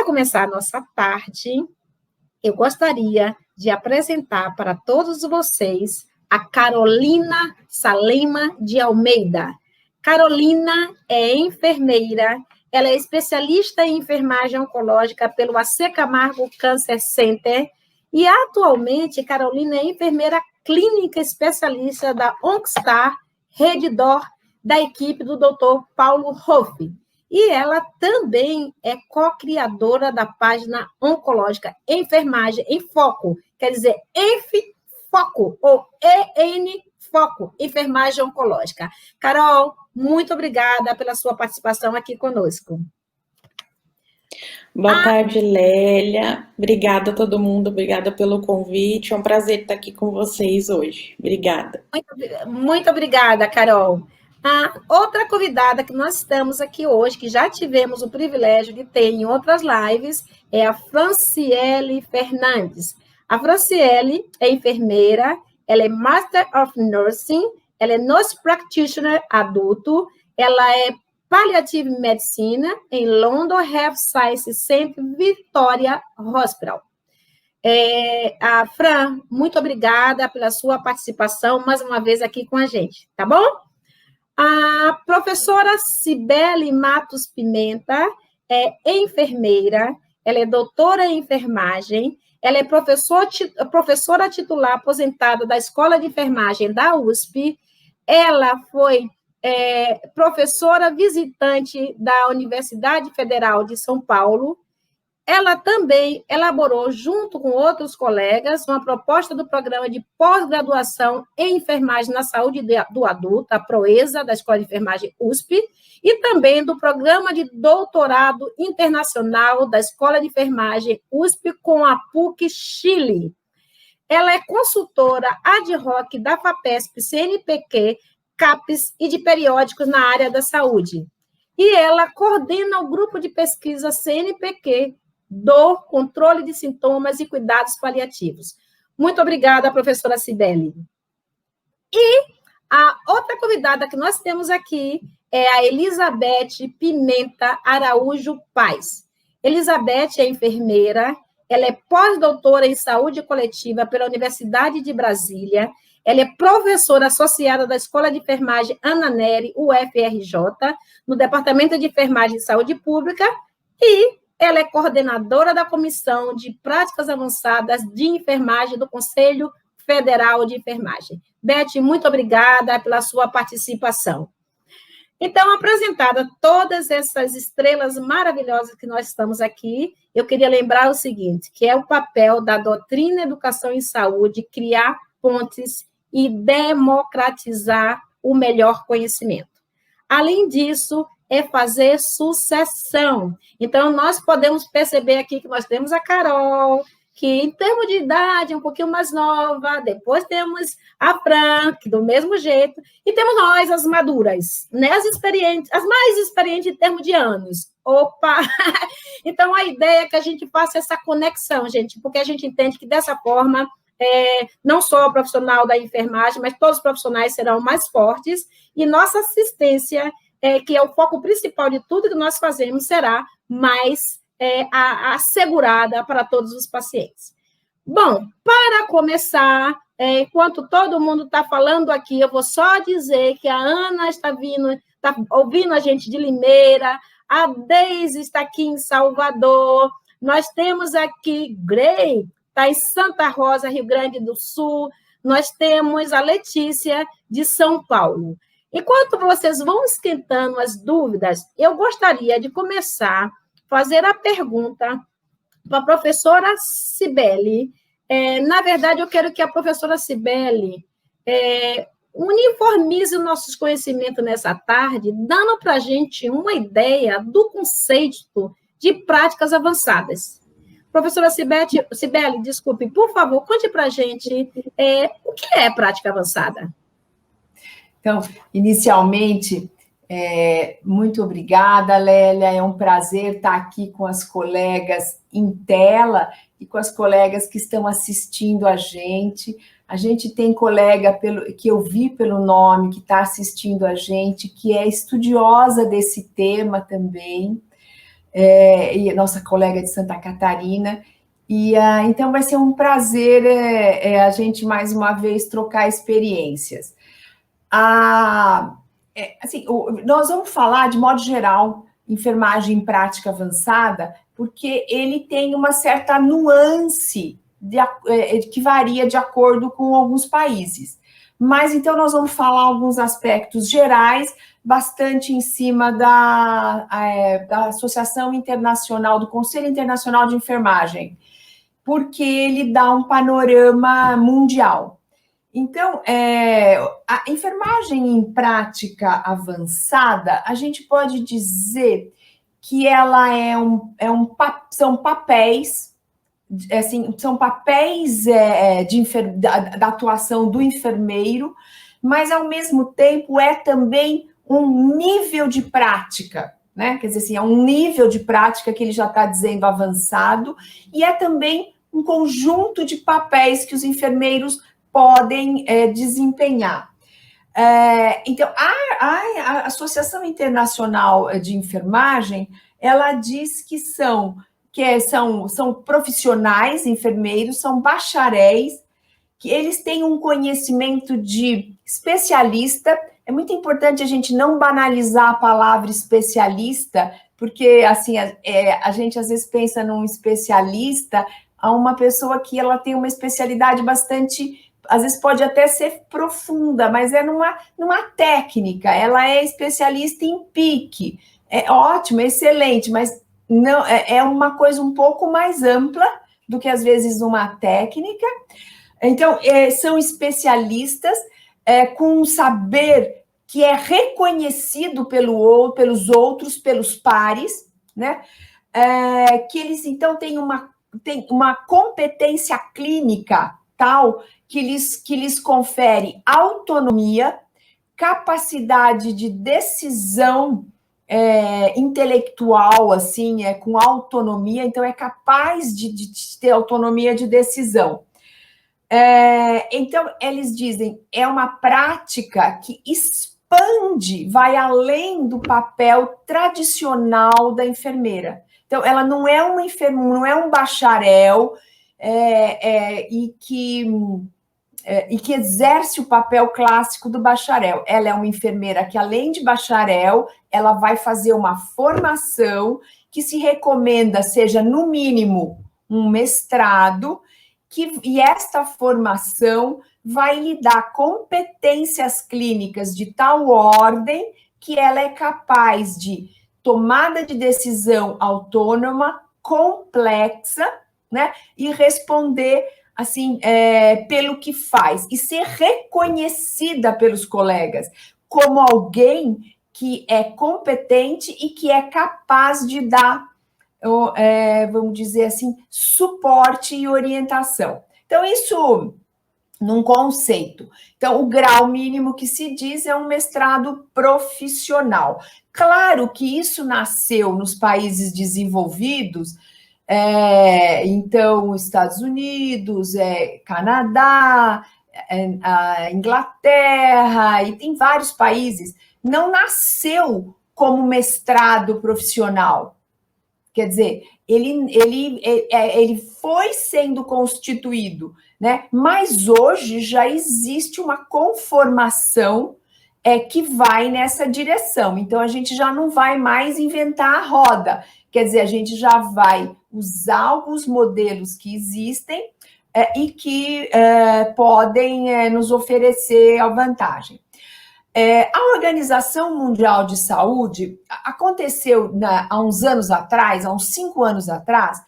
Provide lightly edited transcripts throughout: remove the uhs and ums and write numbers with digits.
para começar a nossa tarde, eu gostaria de apresentar para todos vocês a Carolina Salema de Almeida. Carolina é enfermeira, ela é especialista em enfermagem oncológica pelo AC Camargo Cancer Center e, atualmente, Carolina é enfermeira clínica especialista da OncoStar Redditor, da equipe do Dr. Paulo Hoff. E ela também é co-criadora da página oncológica Enfermagem em Foco, quer dizer, ENF-Foco, ou EN-Foco, Enfermagem Oncológica. Carol, muito obrigada pela sua participação aqui conosco. Boa tarde, Lélia. Obrigada a todo mundo, obrigada pelo convite. É um prazer estar aqui com vocês hoje. Obrigada. Muito obrigada, Carol. A outra convidada que nós estamos aqui hoje, que já tivemos o privilégio de ter em outras lives, é a Franciele Fernandes. A Franciele é enfermeira, ela é Master of Nursing, ela é Nurse Practitioner adulto, ela é Palliative Medicina em London Health Science Center Victoria Hospital. A Fran, muito obrigada pela sua participação mais uma vez aqui com a gente, tá bom? A professora Cibele Matos Pimenta é enfermeira, ela é doutora em enfermagem, ela é professora titular aposentada da Escola de Enfermagem da USP, ela foi professora visitante da Universidade Federal de São Paulo. Ela também elaborou, junto com outros colegas, uma proposta do programa de pós-graduação em enfermagem na saúde do adulto, a PROESA, da Escola de Enfermagem USP, e também do programa de doutorado internacional da Escola de Enfermagem USP com a PUC Chile. Ela é consultora ad hoc da FAPESP, CNPq, CAPES e de periódicos na área da saúde. E ela coordena o grupo de pesquisa CNPq, Dor, Controle de Sintomas e Cuidados Paliativos. Muito obrigada, professora Cibele. E a outra convidada que nós temos aqui é a Elizabeth Pimenta Araújo Paes. Elizabeth é enfermeira, ela é pós-doutora em saúde coletiva pela Universidade de Brasília, ela é professora associada da Escola de Enfermagem Ana Nery, UFRJ, no Departamento de Enfermagem e Saúde Pública, e ela é coordenadora da Comissão de Práticas Avançadas de Enfermagem do Conselho Federal de Enfermagem. Beth, muito obrigada pela sua participação. Então, apresentada todas essas estrelas maravilhosas que nós estamos aqui, eu queria lembrar o seguinte, que é o papel da doutrina Educação em Saúde, criar pontes e democratizar o melhor conhecimento. Além disso, é fazer sucessão. Então, nós podemos perceber aqui que nós temos a Carol, que em termos de idade é um pouquinho mais nova, depois temos a Fran, que do mesmo jeito, e temos nós, as maduras, né? As mais experientes em termos de anos. Opa! Então, a ideia é que a gente faça essa conexão, gente, porque a gente entende que dessa forma, não só o profissional da enfermagem, mas todos os profissionais serão mais fortes, e nossa assistência, que é o foco principal de tudo que nós fazemos, será mais assegurada para todos os pacientes. Bom, para começar, enquanto todo mundo está falando aqui, eu vou só dizer que a Ana está ouvindo a gente de Limeira, a Deise está aqui em Salvador, nós temos aqui Grey, está em Santa Rosa, Rio Grande do Sul, nós temos a Letícia, de São Paulo. Enquanto vocês vão esquentando as dúvidas, eu gostaria de começar a fazer a pergunta para a professora Cibele. Na verdade, eu quero que a professora Cibele uniformize os nossos conhecimentos nessa tarde, dando para a gente uma ideia do conceito de práticas avançadas. Professora Cibele, desculpe, por favor, conte para a gente o que é prática avançada. Então, inicialmente, muito obrigada, Lélia, é um prazer estar aqui com as colegas em tela e com as colegas que estão assistindo a gente. A gente tem colega que eu vi pelo nome, que está assistindo a gente, que é estudiosa desse tema também. e nossa colega de Santa Catarina. E então vai ser um prazer a gente mais uma vez trocar experiências. Assim, nós vamos falar de modo geral enfermagem em prática avançada, porque ele tem uma certa nuance que varia de acordo com alguns países. Mas então nós vamos falar alguns aspectos gerais, bastante em cima da Associação Internacional, do Conselho Internacional de Enfermagem, porque ele dá um panorama mundial. Então, a enfermagem em prática avançada, a gente pode dizer que ela são papéis, assim, são papéis da atuação do enfermeiro, mas ao mesmo tempo é também um nível de prática, né? Quer dizer assim, é um nível de prática que ele já está dizendo avançado, e é também um conjunto de papéis que os enfermeiros podem desempenhar. Então, a Associação Internacional de Enfermagem, ela diz que são profissionais, enfermeiros, são bacharéis, que eles têm um conhecimento de especialista. É muito importante a gente não banalizar a palavra especialista, porque assim a gente às vezes pensa num especialista, a uma pessoa que ela tem uma especialidade bastante, às vezes pode até ser profunda, mas é numa técnica, ela é especialista em pique. É ótimo, é excelente, mas não é uma coisa um pouco mais ampla do que às vezes uma técnica. Então, são especialistas com um saber que é reconhecido pelos outros, pelos pares, né? Que eles, então, têm uma competência clínica tal que lhes confere autonomia, capacidade de decisão intelectual, assim, com autonomia, então é capaz de ter autonomia de decisão. Então, eles dizem, é uma prática que expande, vai além do papel tradicional da enfermeira. Então, ela não é uma enfermeira, não é um bacharel e que exerce o papel clássico do bacharel. Ela é uma enfermeira que, além de bacharel, ela vai fazer uma formação que se recomenda seja, no mínimo, um mestrado, e esta formação vai lhe dar competências clínicas de tal ordem que ela é capaz de tomada de decisão autônoma, complexa, né? E responder assim, pelo que faz, e ser reconhecida pelos colegas como alguém que é competente e que é capaz de dar, vamos dizer assim, suporte e orientação. Então, isso num conceito. Então, o grau mínimo que se diz é um mestrado profissional. Claro que isso nasceu nos países desenvolvidos, então, Estados Unidos, Canadá, a Inglaterra, e tem vários países, não nasceu como mestrado profissional. Quer dizer, ele foi sendo constituído, né? Mas hoje já existe uma conformação que vai nessa direção. Então, a gente já não vai mais inventar a roda. Quer dizer, a gente já vai usar alguns modelos que existem e que podem nos oferecer a vantagem. A Organização Mundial de Saúde aconteceu há uns anos atrás, há uns 5 anos atrás,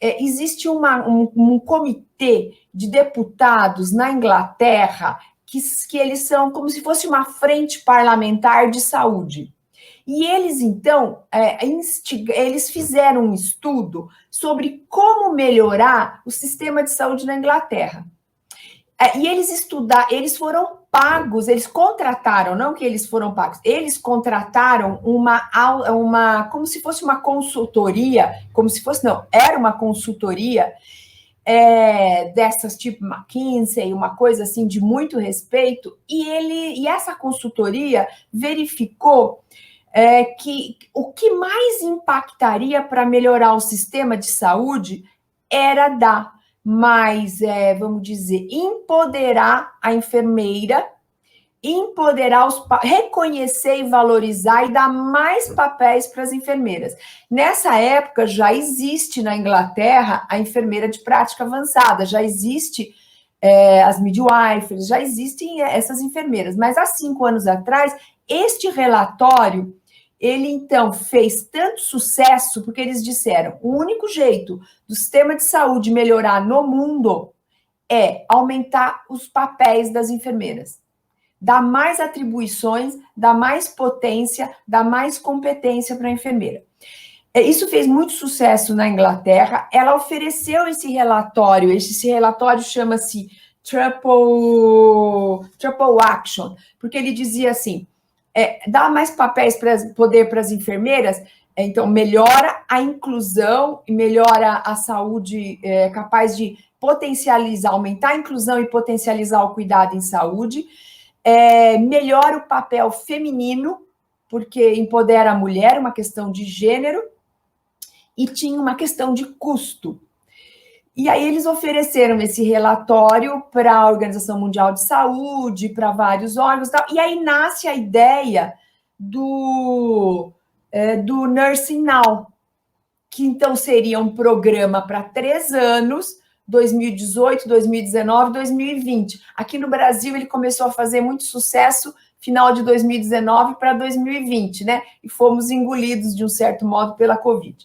existe um comitê de deputados na Inglaterra que eles são como se fosse uma frente parlamentar de saúde. E eles, então, eles fizeram um estudo sobre como melhorar o sistema de saúde na Inglaterra. E eles foram pagos, eles contrataram, não que eles foram pagos, eles contrataram como se fosse uma consultoria, era uma consultoria dessas tipo McKinsey, uma coisa assim de muito respeito, e essa consultoria verificou que o que mais impactaria para melhorar o sistema de saúde era dar mais, vamos dizer, empoderar a enfermeira, reconhecer e valorizar e dar mais papéis para as enfermeiras. Nessa época, já existe na Inglaterra a enfermeira de prática avançada, já existe as midwiferys, já existem essas enfermeiras, mas há 5 anos atrás, este relatório, ele então fez tanto sucesso, porque eles disseram, o único jeito do sistema de saúde melhorar no mundo é aumentar os papéis das enfermeiras. Dá mais atribuições, dá mais potência, dá mais competência para a enfermeira. Isso fez muito sucesso na Inglaterra. Ela ofereceu esse relatório chama-se Triple Action, porque ele dizia assim, dá mais poder para as enfermeiras, então melhora a inclusão e melhora a saúde, capaz de potencializar, aumentar a inclusão e potencializar o cuidado em saúde, melhora o papel feminino, porque empodera a mulher, uma questão de gênero, e tinha uma questão de custo. E aí eles ofereceram esse relatório para a Organização Mundial de Saúde, para vários órgãos, e aí nasce a ideia do Nursing Now, que então seria um programa para 3 anos, 2018, 2019, 2020. Aqui no Brasil ele começou a fazer muito sucesso final de 2019 para 2020, né? E fomos engolidos, de um certo modo, pela Covid.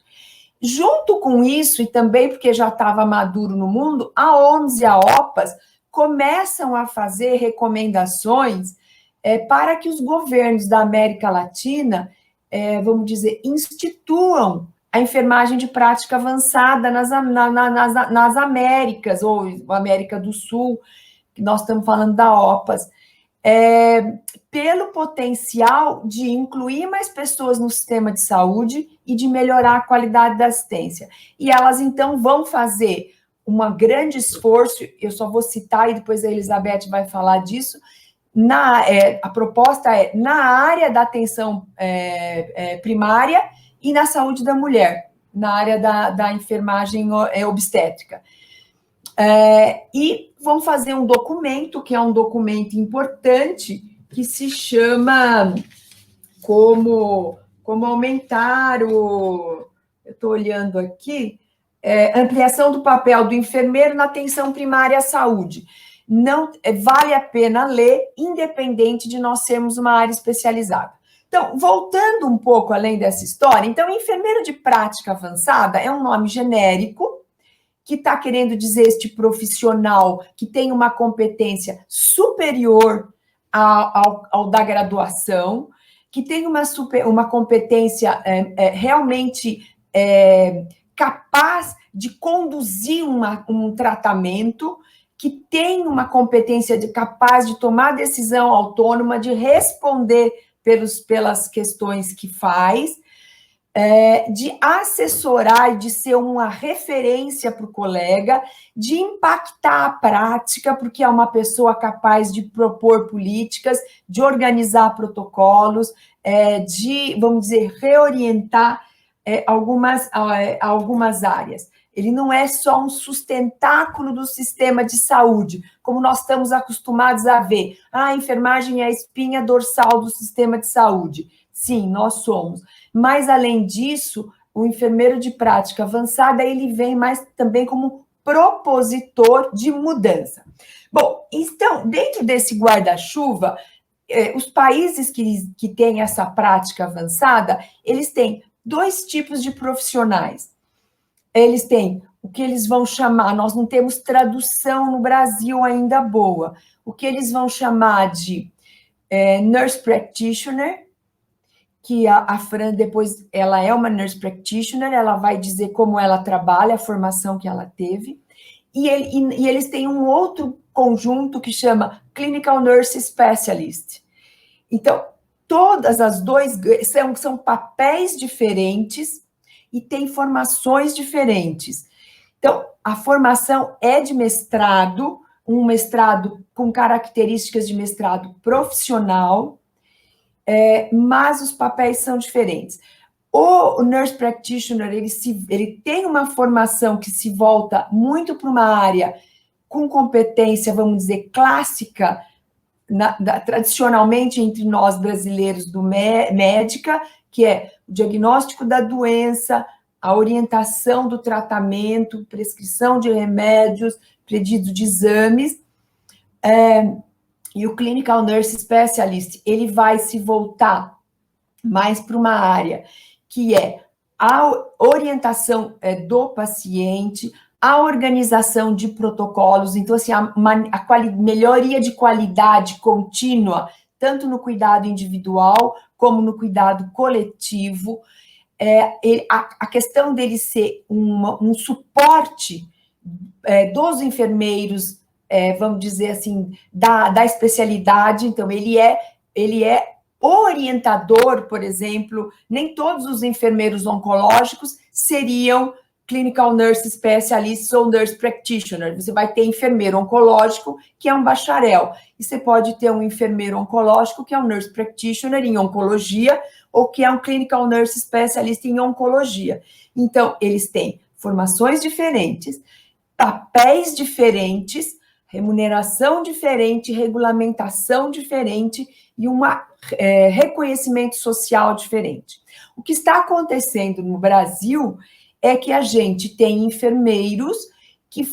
Junto com isso, e também porque já estava maduro no mundo, a OMS e a OPAS começam a fazer recomendações para que os governos da América Latina, vamos dizer, instituam a enfermagem de prática avançada nas Américas, ou América do Sul, que nós estamos falando da OPAS, pelo potencial de incluir mais pessoas no sistema de saúde e de melhorar a qualidade da assistência. E elas, então, vão fazer um grande esforço, eu só vou citar e depois a Elizabeth vai falar disso, a proposta é na área da atenção primária e na saúde da mulher, na área da enfermagem obstétrica. E vão fazer um documento, que é um documento importante, que se chama como aumentar eu estou olhando aqui, ampliação do papel do enfermeiro na atenção primária à saúde. Não vale a pena ler, independente de nós sermos uma área especializada. Então, voltando um pouco além dessa história, então, enfermeiro de prática avançada é um nome genérico, que está querendo dizer este profissional que tem uma competência superior ao da graduação, que tem uma competência realmente capaz de conduzir um tratamento, que tem uma competência capaz de tomar decisão autônoma, de responder pelas questões que faz, de assessorar, de ser uma referência para o colega, de impactar a prática, porque é uma pessoa capaz de propor políticas, de organizar protocolos, de, vamos dizer, reorientar algumas áreas. Ele não é só um sustentáculo do sistema de saúde, como nós estamos acostumados a ver. A enfermagem é a espinha dorsal do sistema de saúde. Sim, nós somos. Mas, além disso, o enfermeiro de prática avançada, ele vem mais também como propositor de mudança. Bom, então, dentro desse guarda-chuva, os países que têm essa prática avançada, eles têm 2 tipos de profissionais. Eles têm o que eles vão chamar, nós não temos tradução no Brasil ainda boa, o que eles vão chamar de nurse practitioner, que a Fran, depois, ela é uma nurse practitioner, ela vai dizer como ela trabalha, a formação que ela teve, e eles têm um outro conjunto que chama Clinical Nurse Specialist. Então, todas as 2 são papéis diferentes e têm formações diferentes. Então, a formação é de mestrado, um mestrado com características de mestrado profissional, mas os papéis são diferentes. O nurse practitioner, ele tem uma formação que se volta muito para uma área com competência, vamos dizer, clássica, tradicionalmente entre nós brasileiros do médica, que é o diagnóstico da doença, a orientação do tratamento, prescrição de remédios, pedido de exames, e o Clinical Nurse Specialist, ele vai se voltar mais para uma área que é a orientação do paciente, a organização de protocolos, então, assim, a melhoria de qualidade contínua, tanto no cuidado individual, como no cuidado coletivo, a questão dele ser um suporte dos enfermeiros, vamos dizer assim, da especialidade, então, ele é orientador, por exemplo, nem todos os enfermeiros oncológicos seriam clinical nurse specialist ou nurse practitioner. Você vai ter enfermeiro oncológico, que é um bacharel, e você pode ter um enfermeiro oncológico, que é um nurse practitioner em oncologia, ou que é um clinical nurse specialist em oncologia. Então, eles têm formações diferentes, papéis diferentes, remuneração diferente, regulamentação diferente e um reconhecimento social diferente. O que está acontecendo no Brasil é que a gente tem enfermeiros que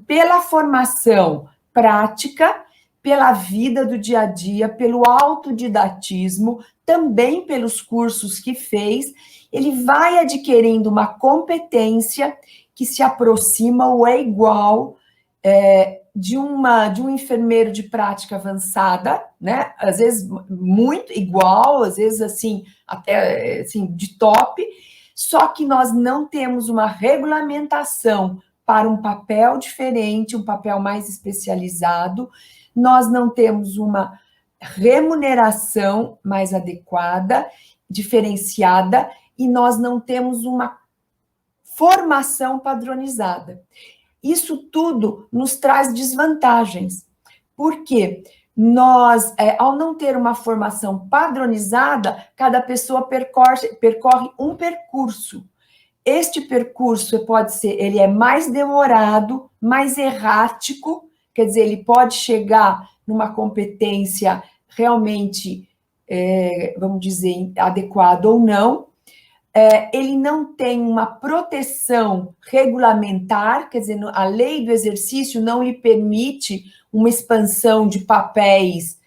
pela formação prática, pela vida do dia a dia, pelo autodidatismo, também pelos cursos que fez, ele vai adquirindo uma competência que se aproxima ou é igual de um enfermeiro de prática avançada, né? Às vezes muito igual, às vezes assim, até assim, de top, só que nós não temos uma regulamentação para um papel diferente, um papel mais especializado, nós não temos uma remuneração mais adequada, diferenciada, e nós não temos uma formação padronizada. Isso tudo nos traz desvantagens, porque nós, ao não ter uma formação padronizada, cada pessoa percorre um percurso. Este percurso ele é mais demorado, mais errático, quer dizer, ele pode chegar numa competência realmente, vamos dizer, adequada ou não. Ele não tem uma proteção regulamentar, quer dizer, a lei do exercício não lhe permite uma expansão de papéis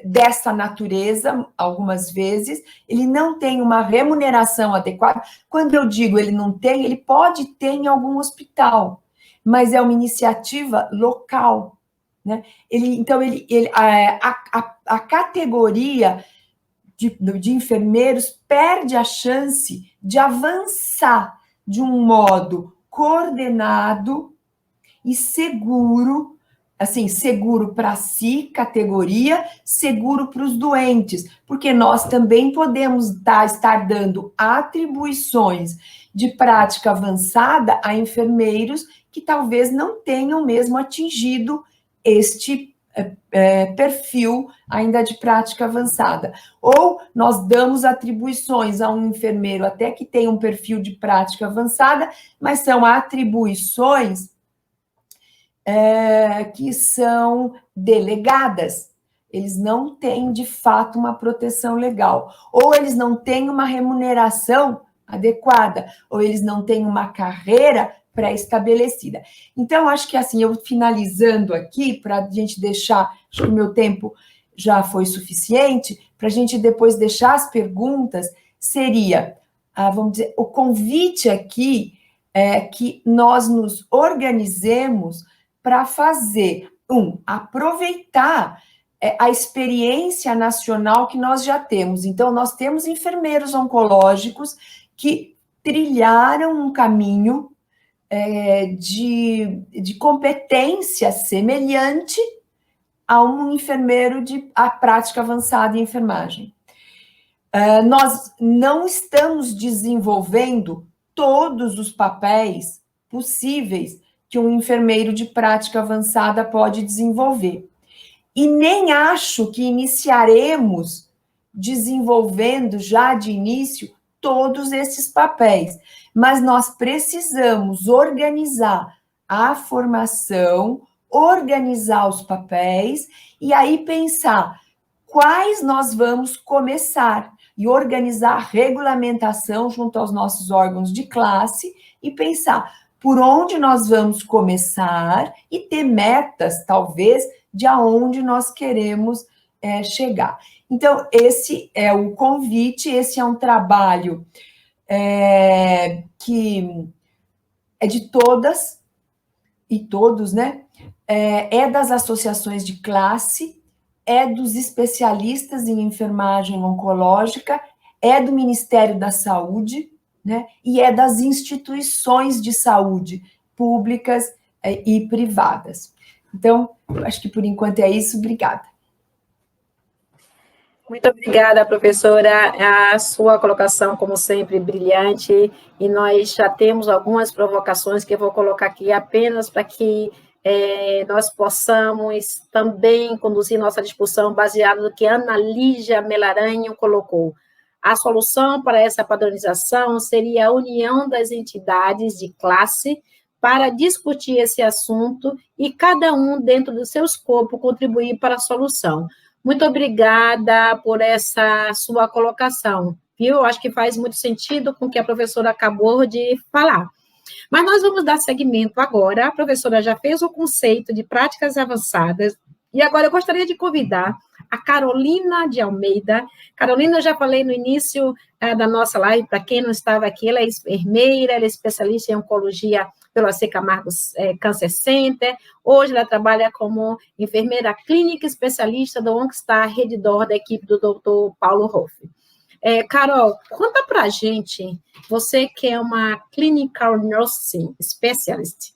dessa natureza, algumas vezes, ele não tem uma remuneração adequada. Quando eu digo ele não tem, ele pode ter em algum hospital, mas é uma iniciativa local, né? Então, a categoria de enfermeiros perde a chance de avançar de um modo coordenado e seguro, assim, seguro para si, categoria, seguro para os doentes, porque nós também podemos estar dando atribuições de prática avançada a enfermeiros que talvez não tenham mesmo atingido este perfil ainda de prática avançada. Ou nós damos atribuições a um enfermeiro até que tem um perfil de prática avançada, mas são atribuições que são delegadas. Eles não têm, de fato, uma proteção legal. Ou eles não têm uma remuneração adequada, ou eles não têm uma carreira pré-estabelecida. Então, acho que assim, eu finalizando aqui, para a gente deixar, acho que o meu tempo já foi suficiente, para a gente depois deixar as perguntas, seria, vamos dizer, o convite aqui é que nós nos organizemos para fazer, aproveitar a experiência nacional que nós já temos. Então, nós temos enfermeiros oncológicos que trilharam um caminho de competência semelhante a um enfermeiro de prática avançada em enfermagem. Nós não estamos desenvolvendo todos os papéis possíveis que um enfermeiro de prática avançada pode desenvolver. e nem acho que iniciaremos desenvolvendo já de início todos esses papéis, mas nós precisamos organizar a formação, organizar os papéis e aí pensar quais nós vamos começar e organizar a regulamentação junto aos nossos órgãos de classe e pensar por onde nós vamos começar e ter metas, talvez, de aonde nós queremos chegar. Então, esse é o convite, esse é um trabalho que é de todas e todos, né? É das associações de classe, é dos especialistas em enfermagem oncológica, é do Ministério da Saúde, né? E é das instituições de saúde públicas e privadas. Então, acho que por enquanto é isso. Obrigada. Muito obrigada, professora. A sua colocação, como sempre, brilhante, e nós já temos algumas provocações que eu vou colocar aqui apenas para que nós possamos também conduzir nossa discussão baseada no que Ana Lígia Melaranho colocou. A solução para essa padronização seria a união das entidades de classe para discutir esse assunto e cada um, dentro do seu escopo, contribuir para a solução. Muito obrigada por essa sua colocação, viu? Eu acho que faz muito sentido com o que a professora acabou de falar. Mas nós vamos dar seguimento agora. A professora já fez o conceito de práticas avançadas, e agora eu gostaria de convidar a Carolina de Almeida. Carolina, eu já falei no início da nossa live, para quem não estava aqui, ela é enfermeira, ela é especialista em oncologia pelo AC Camargo Cancer Center. Hoje ela trabalha como enfermeira clínica especialista do OncoStar Redditor, da equipe do Dr. Paulo Hoff. Carol, conta para a gente, você que é uma Clinical Nursing Specialist,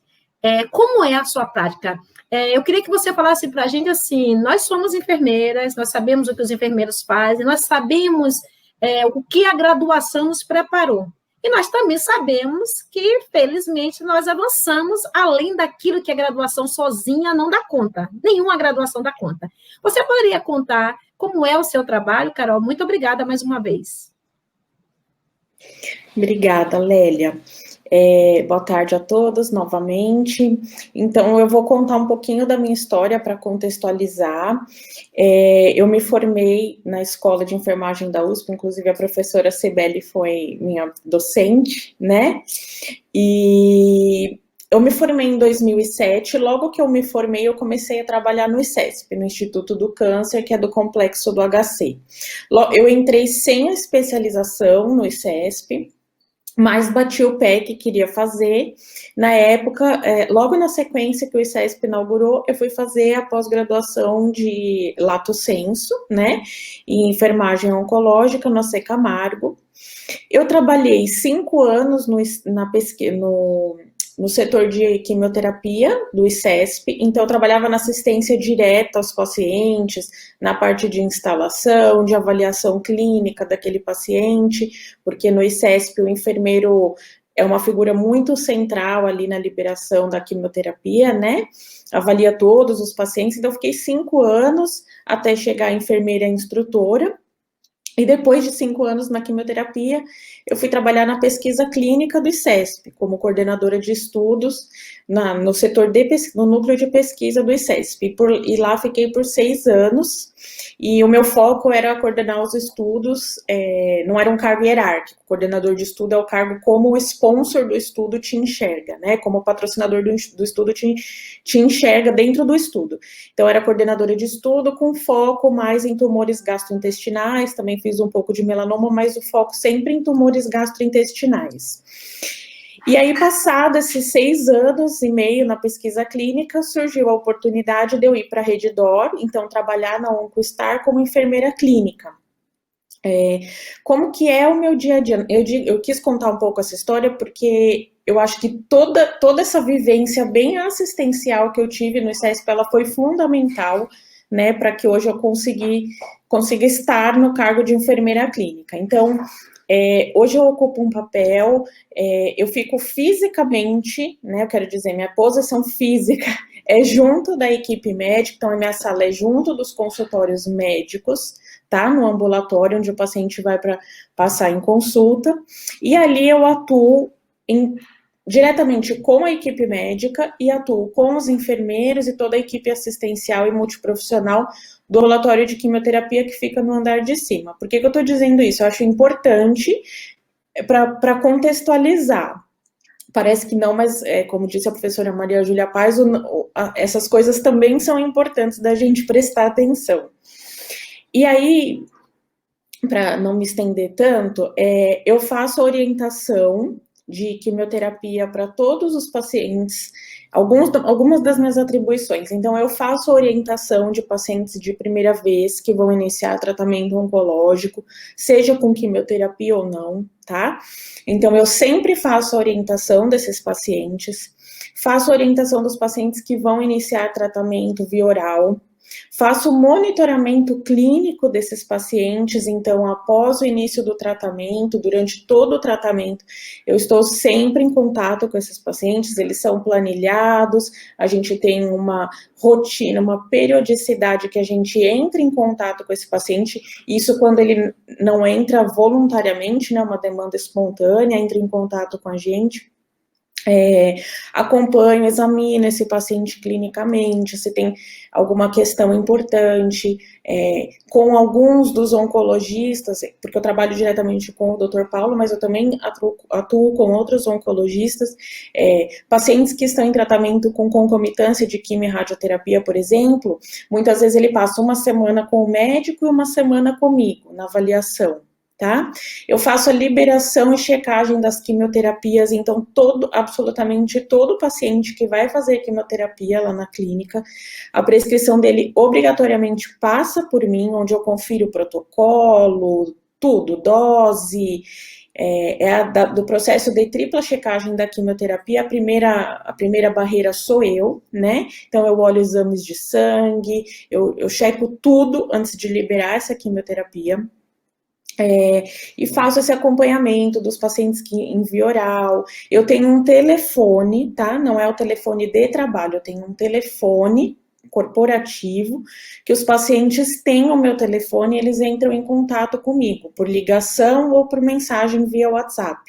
como é a sua prática? Eu queria que você falasse para a gente assim, nós somos enfermeiras, nós sabemos o que os enfermeiros fazem, nós sabemos o que a graduação nos preparou. E nós também sabemos que, felizmente, nós avançamos além daquilo que a graduação sozinha não dá conta. Nenhuma graduação dá conta. Você poderia contar como é o seu trabalho, Carol? Muito obrigada mais uma vez. Obrigada, Lélia. Boa tarde a todos, novamente. Então, eu vou contar um pouquinho da minha história para contextualizar. Eu me formei na Escola de Enfermagem da USP, inclusive a professora Cibele foi minha docente, né? E eu me formei em 2007, logo que eu me formei, eu comecei a trabalhar no ICESP, no Instituto do Câncer, que é do Complexo do HC. Eu entrei sem a especialização no ICESP, mas bati o pé que queria fazer. Na época, logo na sequência que o ICESP inaugurou, eu fui fazer a pós-graduação de Lato Sensu, né, em enfermagem oncológica no AC Camargo. Eu trabalhei 5 anos no setor de quimioterapia do ICESP, então eu trabalhava na assistência direta aos pacientes, na parte de instalação, de avaliação clínica daquele paciente, porque no ICESP o enfermeiro é uma figura muito central ali na liberação da quimioterapia, né? Avalia todos os pacientes, então eu fiquei 5 anos até chegar a enfermeira instrutora. E depois de 5 anos na quimioterapia, eu fui trabalhar na pesquisa clínica do ICESP, como coordenadora de estudos no setor no núcleo de pesquisa do ICESP. E lá fiquei por 6 anos, e o meu foco era coordenar os estudos, não era um cargo hierárquico. O coordenador de estudo é o cargo como o sponsor do estudo te enxerga, né? Como o patrocinador do estudo te enxerga dentro do estudo. Então, era coordenadora de estudo com foco mais em tumores gastrointestinais, também fiz um pouco de melanoma, mas o foco sempre em tumores gastrointestinais. E aí, passado esses 6 anos e meio na pesquisa clínica, surgiu a oportunidade de eu ir para a Redditor, então trabalhar na OncoStar como enfermeira clínica. Como que é o meu dia a dia? Eu quis contar um pouco essa história porque eu acho que toda essa vivência bem assistencial que eu tive no ICESP, ela foi fundamental, né, para que hoje eu consiga estar no cargo de enfermeira clínica. Então, Hoje eu ocupo um papel, eu fico fisicamente, né, eu quero dizer, minha posição física é junto da equipe médica, então a minha sala é junto dos consultórios médicos, tá? No ambulatório, onde o paciente vai para passar em consulta, e ali eu atuo diretamente com a equipe médica e atuo com os enfermeiros e toda a equipe assistencial e multiprofissional do ambulatório de quimioterapia que fica no andar de cima. Por que eu estou dizendo isso? Eu acho importante para contextualizar. Parece que não, mas como disse a professora Maria Júlia Paz, essas coisas também são importantes da gente prestar atenção. E aí, para não me estender tanto, eu faço a orientação de quimioterapia para todos os pacientes, algumas das minhas atribuições. Então, eu faço a orientação de pacientes de primeira vez que vão iniciar tratamento oncológico, seja com quimioterapia ou não, tá? Então, eu sempre faço a orientação desses pacientes, faço a orientação dos pacientes que vão iniciar tratamento via oral, faço o monitoramento clínico desses pacientes, então, após o início do tratamento, durante todo o tratamento, eu estou sempre em contato com esses pacientes, eles são planilhados, a gente tem uma rotina, uma periodicidade que a gente entra em contato com esse paciente, isso quando ele não entra voluntariamente, né, uma demanda espontânea, entra em contato com a gente. Acompanho, examino esse paciente clinicamente, se tem alguma questão importante, com alguns dos oncologistas, porque eu trabalho diretamente com o Dr. Paulo, mas eu também atuo com outros oncologistas, pacientes que estão em tratamento com concomitância de quimio e radioterapia, por exemplo, muitas vezes ele passa uma semana com o médico e uma semana comigo, na avaliação. Tá? Eu faço a liberação e checagem das quimioterapias, então absolutamente todo paciente que vai fazer quimioterapia lá na clínica, a prescrição dele obrigatoriamente passa por mim, onde eu confiro o protocolo, tudo, dose, do processo de tripla checagem da quimioterapia, a primeira barreira sou eu, né? Então eu olho exames de sangue, eu checo tudo antes de liberar essa quimioterapia. E faço esse acompanhamento dos pacientes que em via oral. Eu tenho um telefone, tá? Não é o telefone de trabalho, eu tenho um telefone corporativo, que os pacientes têm o meu telefone e eles entram em contato comigo, por ligação ou por mensagem via WhatsApp.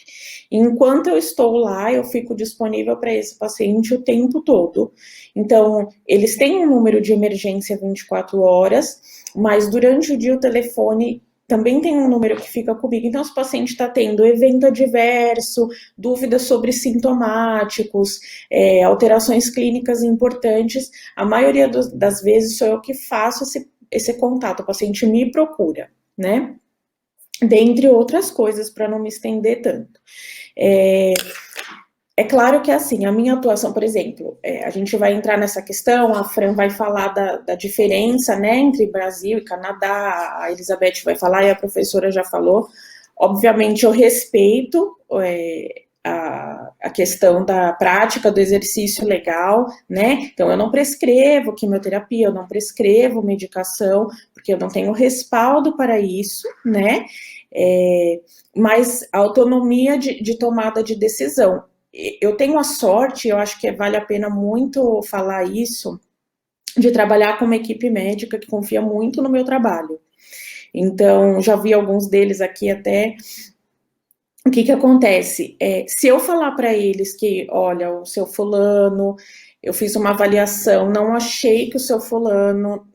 Enquanto eu estou lá, eu fico disponível para esse paciente o tempo todo. Então, eles têm um número de emergência 24 horas, mas durante o dia o telefone também tem um número que fica comigo, então se o paciente está tendo evento adverso, dúvidas sobre sintomáticos, alterações clínicas importantes, a maioria das vezes sou eu que faço esse contato, o paciente me procura, né? Dentre outras coisas, para não me estender tanto. É claro que, assim, a minha atuação, por exemplo, a gente vai entrar nessa questão, a Fran vai falar da diferença, né, entre Brasil e Canadá, a Elizabeth vai falar e a professora já falou. Obviamente, eu respeito a questão da prática do exercício legal, né, então eu não prescrevo quimioterapia, eu não prescrevo medicação, porque eu não tenho respaldo para isso, né, mas a autonomia de tomada de decisão. Eu tenho a sorte, eu acho que vale a pena muito falar isso, de trabalhar com uma equipe médica que confia muito no meu trabalho. Então, já vi alguns deles aqui até. O que acontece? Se eu falar para eles que, olha, o seu fulano, eu fiz uma avaliação, não achei que o seu fulano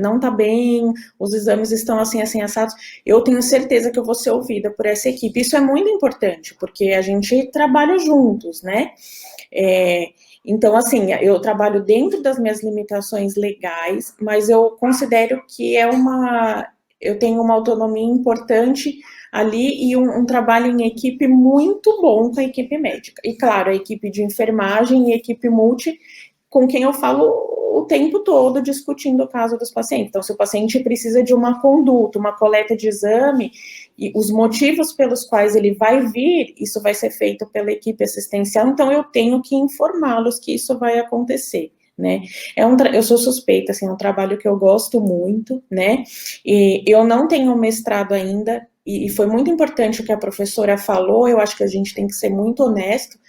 não tá bem, os exames estão assim, assados, eu tenho certeza que eu vou ser ouvida por essa equipe. Isso é muito importante, porque a gente trabalha juntos, né? Então, assim, eu trabalho dentro das minhas limitações legais, mas eu considero que eu tenho uma autonomia importante ali e um trabalho em equipe muito bom com a equipe médica. E, claro, a equipe de enfermagem e a equipe multi, com quem eu falo o tempo todo discutindo o caso dos pacientes. Então, se o paciente precisa de uma conduta, uma coleta de exame, e os motivos pelos quais ele vai vir, isso vai ser feito pela equipe assistencial, então eu tenho que informá-los que isso vai acontecer, né? Eu sou suspeita, assim, é um trabalho que eu gosto muito, né? E eu não tenho mestrado ainda e foi muito importante o que a professora falou, eu acho que a gente tem que ser muito honesto,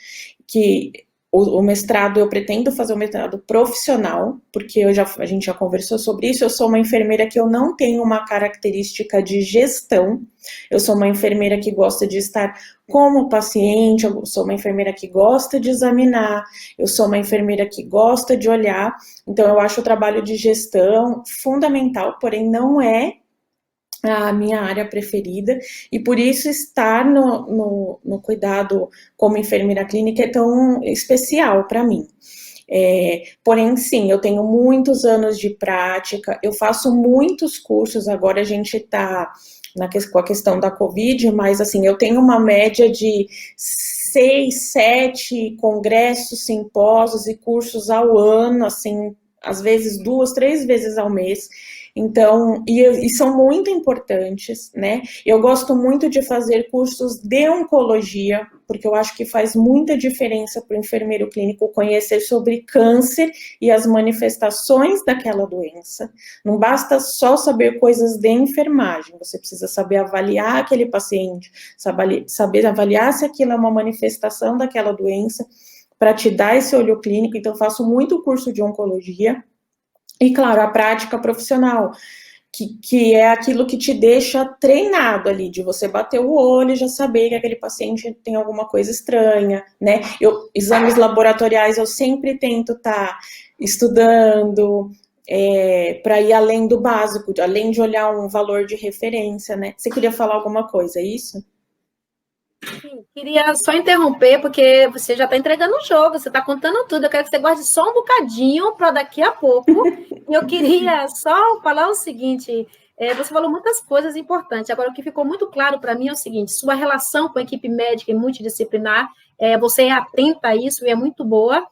que o mestrado, eu pretendo fazer um mestrado profissional, porque a gente já conversou sobre isso, eu sou uma enfermeira que eu não tenho uma característica de gestão, eu sou uma enfermeira que gosta de estar como paciente, eu sou uma enfermeira que gosta de examinar, eu sou uma enfermeira que gosta de olhar, então eu acho o trabalho de gestão fundamental, porém não é a minha área preferida, e por isso estar no cuidado como enfermeira clínica é tão especial para mim. Porém, sim, eu tenho muitos anos de prática, eu faço muitos cursos, agora a gente está com a questão da Covid, mas assim, eu tenho uma média de 6, 7 congressos, simpósios e cursos ao ano, assim, às vezes 2, 3 vezes ao mês. Então, e são muito importantes, né? Eu gosto muito de fazer cursos de oncologia, porque eu acho que faz muita diferença para o enfermeiro clínico conhecer sobre câncer e as manifestações daquela doença. Não basta só saber coisas de enfermagem, você precisa saber avaliar aquele paciente, saber avaliar se aquilo é uma manifestação daquela doença, para te dar esse olho clínico. Então, eu faço muito curso de oncologia. E, claro, a prática profissional, que é aquilo que te deixa treinado ali, de você bater o olho e já saber que aquele paciente tem alguma coisa estranha, né? Exames laboratoriais eu sempre tento estar estudando, para ir além do básico, além de olhar um valor de referência, né? Você queria falar alguma coisa, é isso? Sim, queria só interromper, porque você já está entregando o jogo, você está contando tudo. Eu quero que você guarde só um bocadinho para daqui a pouco. E eu queria só falar o seguinte: você falou muitas coisas importantes. Agora, o que ficou muito claro para mim é o seguinte: sua relação com a equipe médica é multidisciplinar, você é atenta a isso e é muito boa.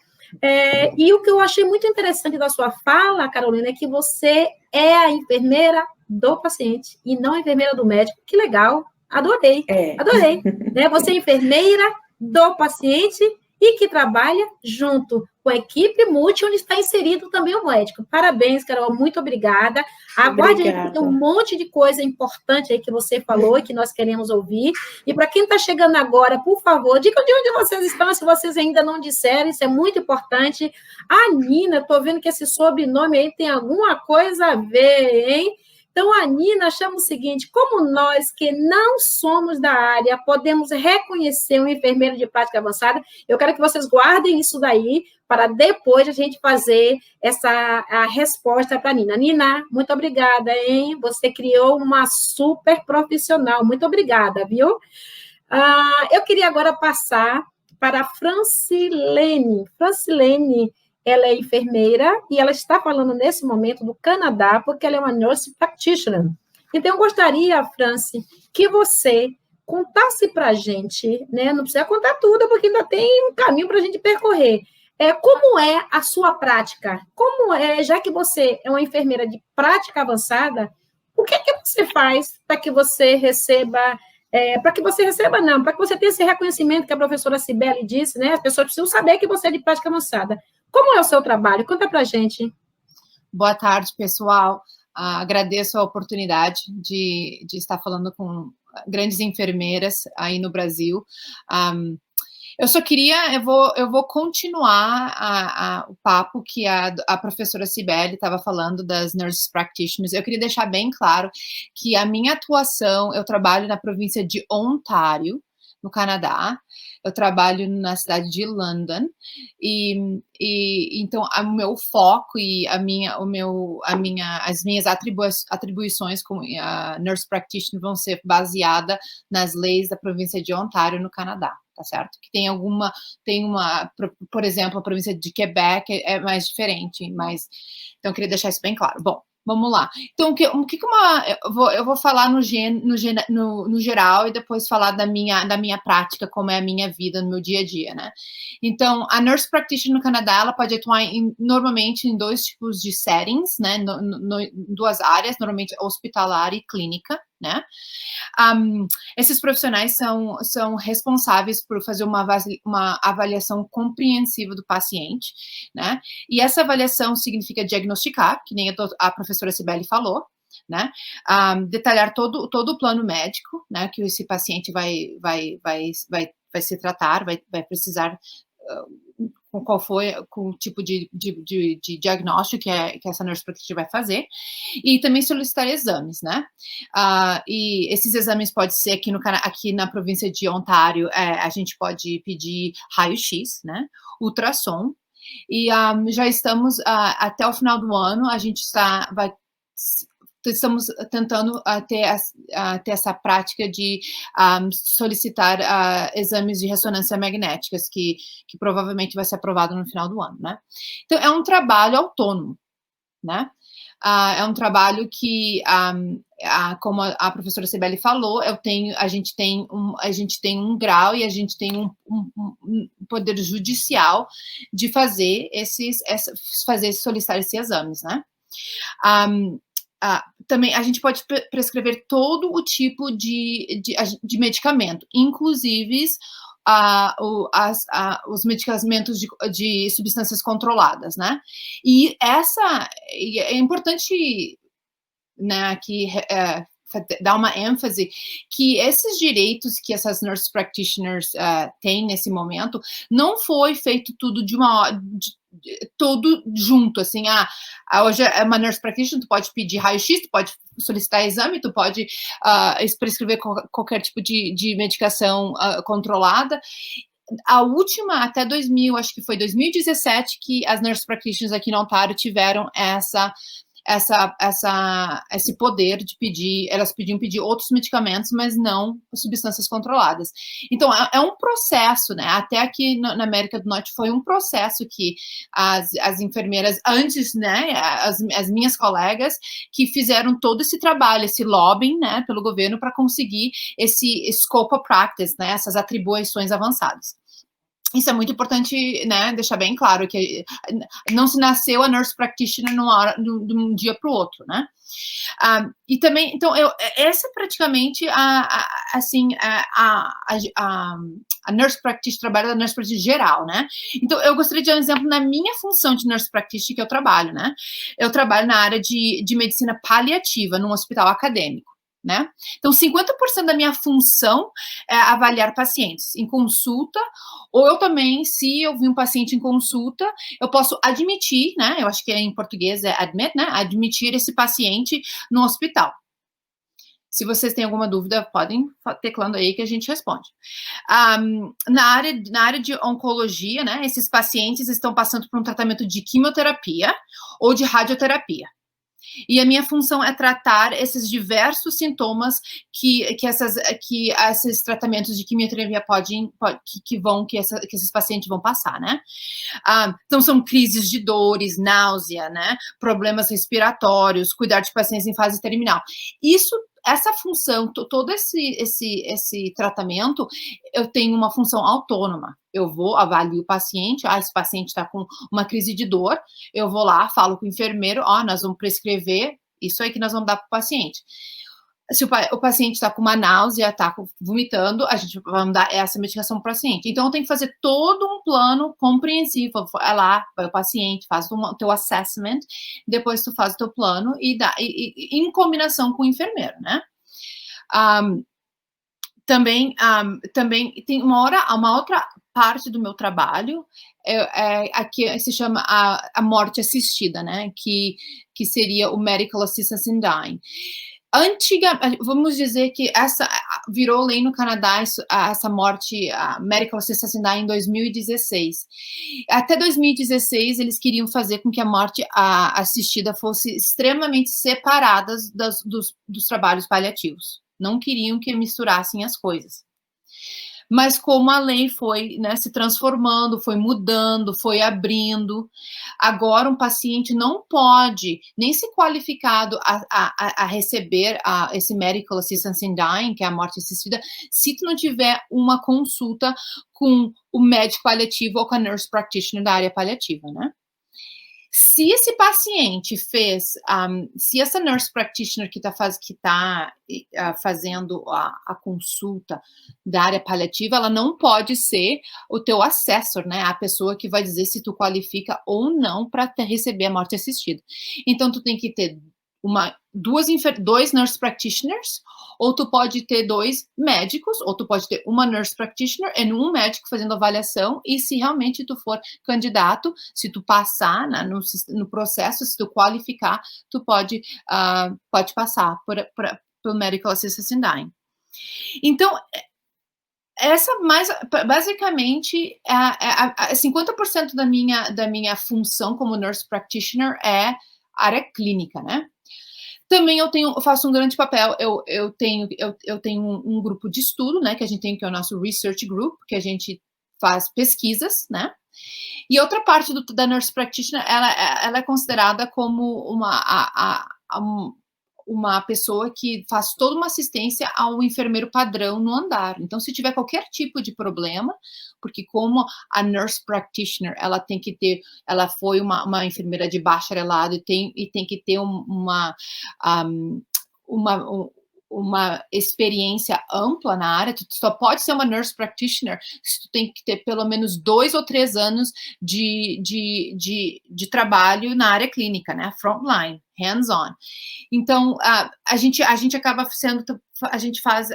E o que eu achei muito interessante da sua fala, Carolina, é que você é a enfermeira do paciente e não a enfermeira do médico. Que legal! Adorei, adorei. Né? Você é enfermeira do paciente e que trabalha junto com a equipe multi, onde está inserido também o médico. Parabéns, Carol, muito obrigada. Aguarde aí, porque tem um monte de coisa importante aí que você falou e que nós queremos ouvir. E para quem está chegando agora, por favor, diga de onde vocês estão, se vocês ainda não disseram, isso é muito importante. A Nina, estou vendo que esse sobrenome aí tem alguma coisa a ver, hein? Então, a Nina chama o seguinte: como nós que não somos da área podemos reconhecer um enfermeiro de prática avançada? Eu quero que vocês guardem isso daí para depois a gente fazer a resposta para a Nina. Nina, muito obrigada, hein? Você criou uma super profissional. Muito obrigada, viu? Eu queria agora passar para a Francilene. Francilene, ela é enfermeira e ela está falando nesse momento do Canadá, porque ela é uma nurse practitioner. Então, eu gostaria, Franci, que você contasse para a gente, né? Não precisa contar tudo, porque ainda tem um caminho para a gente percorrer. Como é a sua prática? Como é, já que você é uma enfermeira de prática avançada, o que você faz para que você receba... para que você tenha esse reconhecimento que a professora Cibele disse, né? As pessoas precisam saber que você é de prática avançada. Como é o seu trabalho? Conta para a gente. Boa tarde, pessoal. Agradeço a oportunidade de estar falando com grandes enfermeiras aí no Brasil. Eu só queria, eu vou continuar o papo que a professora Cibele estava falando das nurse practitioners. Eu queria deixar bem claro que a minha atuação, eu trabalho na província de Ontário, no Canadá. Eu trabalho na cidade de London e então o meu foco e as minhas atribuições como nurse practitioner vão ser baseadas nas leis da província de Ontário, no Canadá, tá certo? Que tem uma, por exemplo, a província de Quebec é mais diferente, mas então eu queria deixar isso bem claro. Bom, vamos lá. Então, eu vou falar no geral e depois falar da minha prática, como é a minha vida no meu dia a dia, né? Então, a nurse practitioner no Canadá, ela pode atuar normalmente em 2 tipos de settings, né? Em 2 áreas, normalmente hospitalar e clínica, né? Esses profissionais são responsáveis por fazer uma avaliação compreensiva do paciente, né? E essa avaliação significa diagnosticar, que nem a professora Cibele falou, né? Detalhar todo o plano médico, né? Que esse paciente vai se tratar, vai precisar, com qual foi, com o tipo de diagnóstico que essa nurse practitioner vai fazer, e também solicitar exames, né? E esses exames podem ser aqui na província de Ontário, a gente pode pedir raio-x, né? Ultrassom, e já estamos, até o final do ano, a gente estamos tentando ter essa prática de solicitar exames de ressonância magnéticas, que provavelmente vai ser aprovado no final do ano, né? Então, é um trabalho autônomo, né? É um trabalho que, como a professora Cibele falou, a gente tem um grau e a gente tem um poder judicial de solicitar esses exames, né? Também a gente pode prescrever todo o tipo de medicamento, inclusive os medicamentos de substâncias controladas, né? E é importante, né, aqui dar uma ênfase que esses direitos que essas nurse practitioners têm nesse momento não foi feito tudo todo junto, assim, hoje é uma nurse practitioner, tu pode pedir raio-x, tu pode solicitar exame, tu pode prescrever qualquer tipo de medicação controlada. A última, até acho que foi 2017, que as nurse practitioners aqui no Ontário tiveram esse poder de pedir, elas podiam pedir outros medicamentos, mas não substâncias controladas. Então, é um processo, né? Até aqui na América do Norte foi um processo que as enfermeiras, antes, né, as minhas colegas, que fizeram todo esse trabalho, esse lobbying, né, pelo governo para conseguir esse scope of practice, né, essas atribuições avançadas. Isso é muito importante, né, deixar bem claro que não se nasceu a nurse practitioner de um dia para o outro, né? E também, então, essa é praticamente a nurse practitioner, trabalho da nurse practitioner geral, né? Então, eu gostaria de dar um exemplo na minha função de nurse practitioner que eu trabalho, né? Eu trabalho na área de medicina paliativa num hospital acadêmico, né? Então, 50% da minha função é avaliar pacientes em consulta, ou eu também, se eu vi um paciente em consulta, eu posso admitir, né? Eu acho que em português é admit, né? Admitir esse paciente no hospital. Se vocês têm alguma dúvida, podem teclando aí que a gente responde. Na área de oncologia, né? Esses pacientes estão passando por um tratamento de quimioterapia ou de radioterapia. E a minha função é tratar esses diversos sintomas que esses tratamentos de quimioterapia que esses pacientes vão passar, né? Então, são crises de dores, náusea, né? Problemas respiratórios, cuidar de pacientes em fase terminal. Essa função, todo esse tratamento, eu tenho uma função autônoma. Eu vou, avalio o paciente, esse paciente está com uma crise de dor, eu vou lá, falo com o enfermeiro, nós vamos prescrever isso aí que nós vamos dar para o paciente. Se o paciente está com uma náusea, está vomitando, a gente vai dar essa medicação para o paciente. Então, eu tenho que fazer todo um plano compreensivo. Vai lá, vai o paciente, faz o teu assessment, depois tu faz o teu plano e em combinação com o enfermeiro, né? Também tem uma outra parte do meu trabalho, aqui se chama a morte assistida, né? Que seria o Medical Assistance in Dying. Vamos dizer que essa virou lei no Canadá, essa morte, a Medical Assistance in Dying, em 2016. Até 2016, eles queriam fazer com que a morte assistida fosse extremamente separada dos trabalhos paliativos. Não queriam que misturassem as coisas. Mas como a lei foi, né, se transformando, foi mudando, foi abrindo, agora um paciente não pode nem ser qualificado a receber esse Medical Assistance in Dying, que é a morte assistida, se tu não tiver uma consulta com o médico paliativo ou com a nurse practitioner da área paliativa, né? Se esse paciente se essa nurse practitioner que está fazendo a consulta da área paliativa, ela não pode ser o teu assessor, né? A pessoa que vai dizer se tu qualifica ou não para receber a morte assistida. Então, tu tem que ter dois nurse practitioners, ou tu pode ter 2 médicos, ou tu pode ter uma nurse practitioner e um médico fazendo avaliação, e se realmente tu for candidato, se tu passar no processo, se tu qualificar, tu pode passar pelo Medical Assistance in Dying. Então, essa basicamente, 50% da minha função como nurse practitioner é área clínica, né? Também eu faço um grande papel, eu tenho um grupo de estudo, né, que a gente tem, que é o nosso research group, que a gente faz pesquisas, né, e outra parte da nurse practitioner, ela é considerada como uma pessoa que faz toda uma assistência ao enfermeiro padrão no andar. Então, se tiver qualquer tipo de problema, porque como a nurse practitioner, ela foi uma enfermeira de bacharelado e tem que ter uma experiência ampla na área. Tu só pode ser uma nurse practitioner se tu tem que ter pelo menos 2 ou 3 anos de trabalho na área clínica, né? Frontline, hands-on. Então, a gente acaba sendo, a gente faz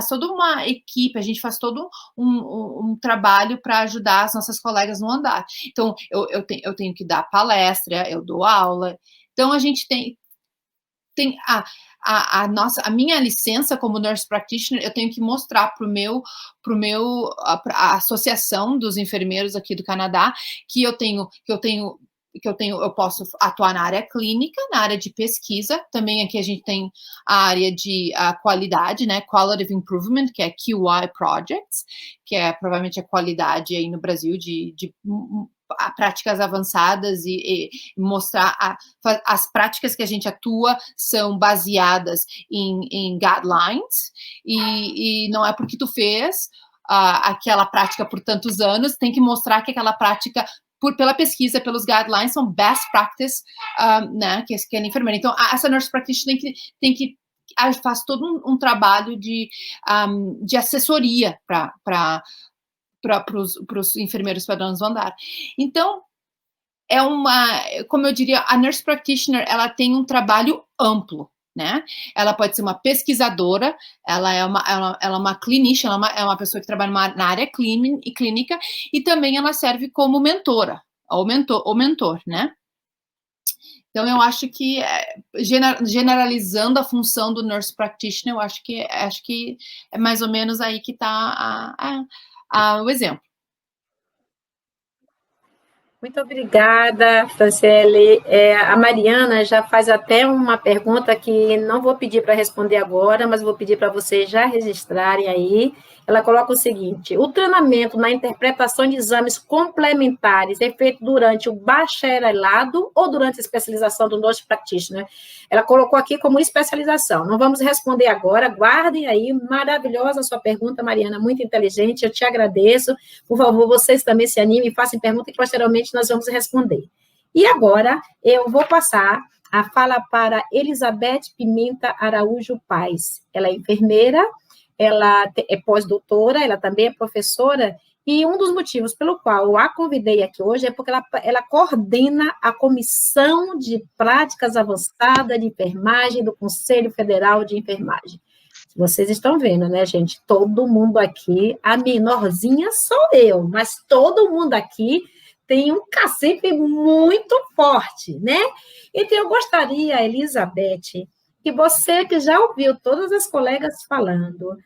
toda uma equipe, a gente faz todo um trabalho para ajudar as nossas colegas no andar. Então, eu tenho que dar palestra, eu dou aula. Então, a gente tem a minha licença como nurse practitioner, eu tenho que mostrar a associação dos enfermeiros aqui do Canadá que eu posso atuar na área clínica, na área de pesquisa. Também aqui a gente tem a área de qualidade, né, Qualitative Improvement, que é QI Projects, que é provavelmente a qualidade aí no Brasil de práticas avançadas e mostrar as práticas que a gente atua são baseadas em guidelines e não é porque tu fez aquela prática por tantos anos, tem que mostrar que aquela prática pela pesquisa, pelos guidelines, são best practice, né, que é a enfermeira. Então, essa nurse practitioner faz todo um trabalho de assessoria para os enfermeiros padrões do andar. Então, como eu diria, a nurse practitioner, ela tem um trabalho amplo, né? Ela pode ser uma pesquisadora, ela é uma clinician, ela é uma pessoa que trabalha na área clínica, e também ela serve como mentora, ou mentor, né? Então, eu acho que, generalizando a função do nurse practitioner, eu acho que é mais ou menos aí que está o exemplo. Muito obrigada, Franciele. A Mariana já faz até uma pergunta que não vou pedir para responder agora, mas vou pedir para vocês já registrarem aí. Ela coloca o seguinte: o treinamento na interpretação de exames complementares é feito durante o bacharelado ou durante a especialização do nurse practitioner? Ela colocou aqui como especialização. Não vamos responder agora, guardem aí. Maravilhosa a sua pergunta, Mariana, muito inteligente, eu te agradeço. Por favor, vocês também se animem e façam pergunta que posteriormente nós vamos responder. E agora, eu vou passar a fala para Elizabeth Pimenta Araújo Paes. Ela é enfermeira, ela é pós-doutora, ela também é professora, e um dos motivos pelo qual eu a convidei aqui hoje é porque ela coordena a Comissão de Práticas Avançadas de Enfermagem do Conselho Federal de Enfermagem. Vocês estão vendo, né, gente? Todo mundo aqui, a menorzinha sou eu, mas todo mundo aqui tem um cacife muito forte, né? Então, eu gostaria, Elizabeth, que você que já ouviu todas as colegas falando,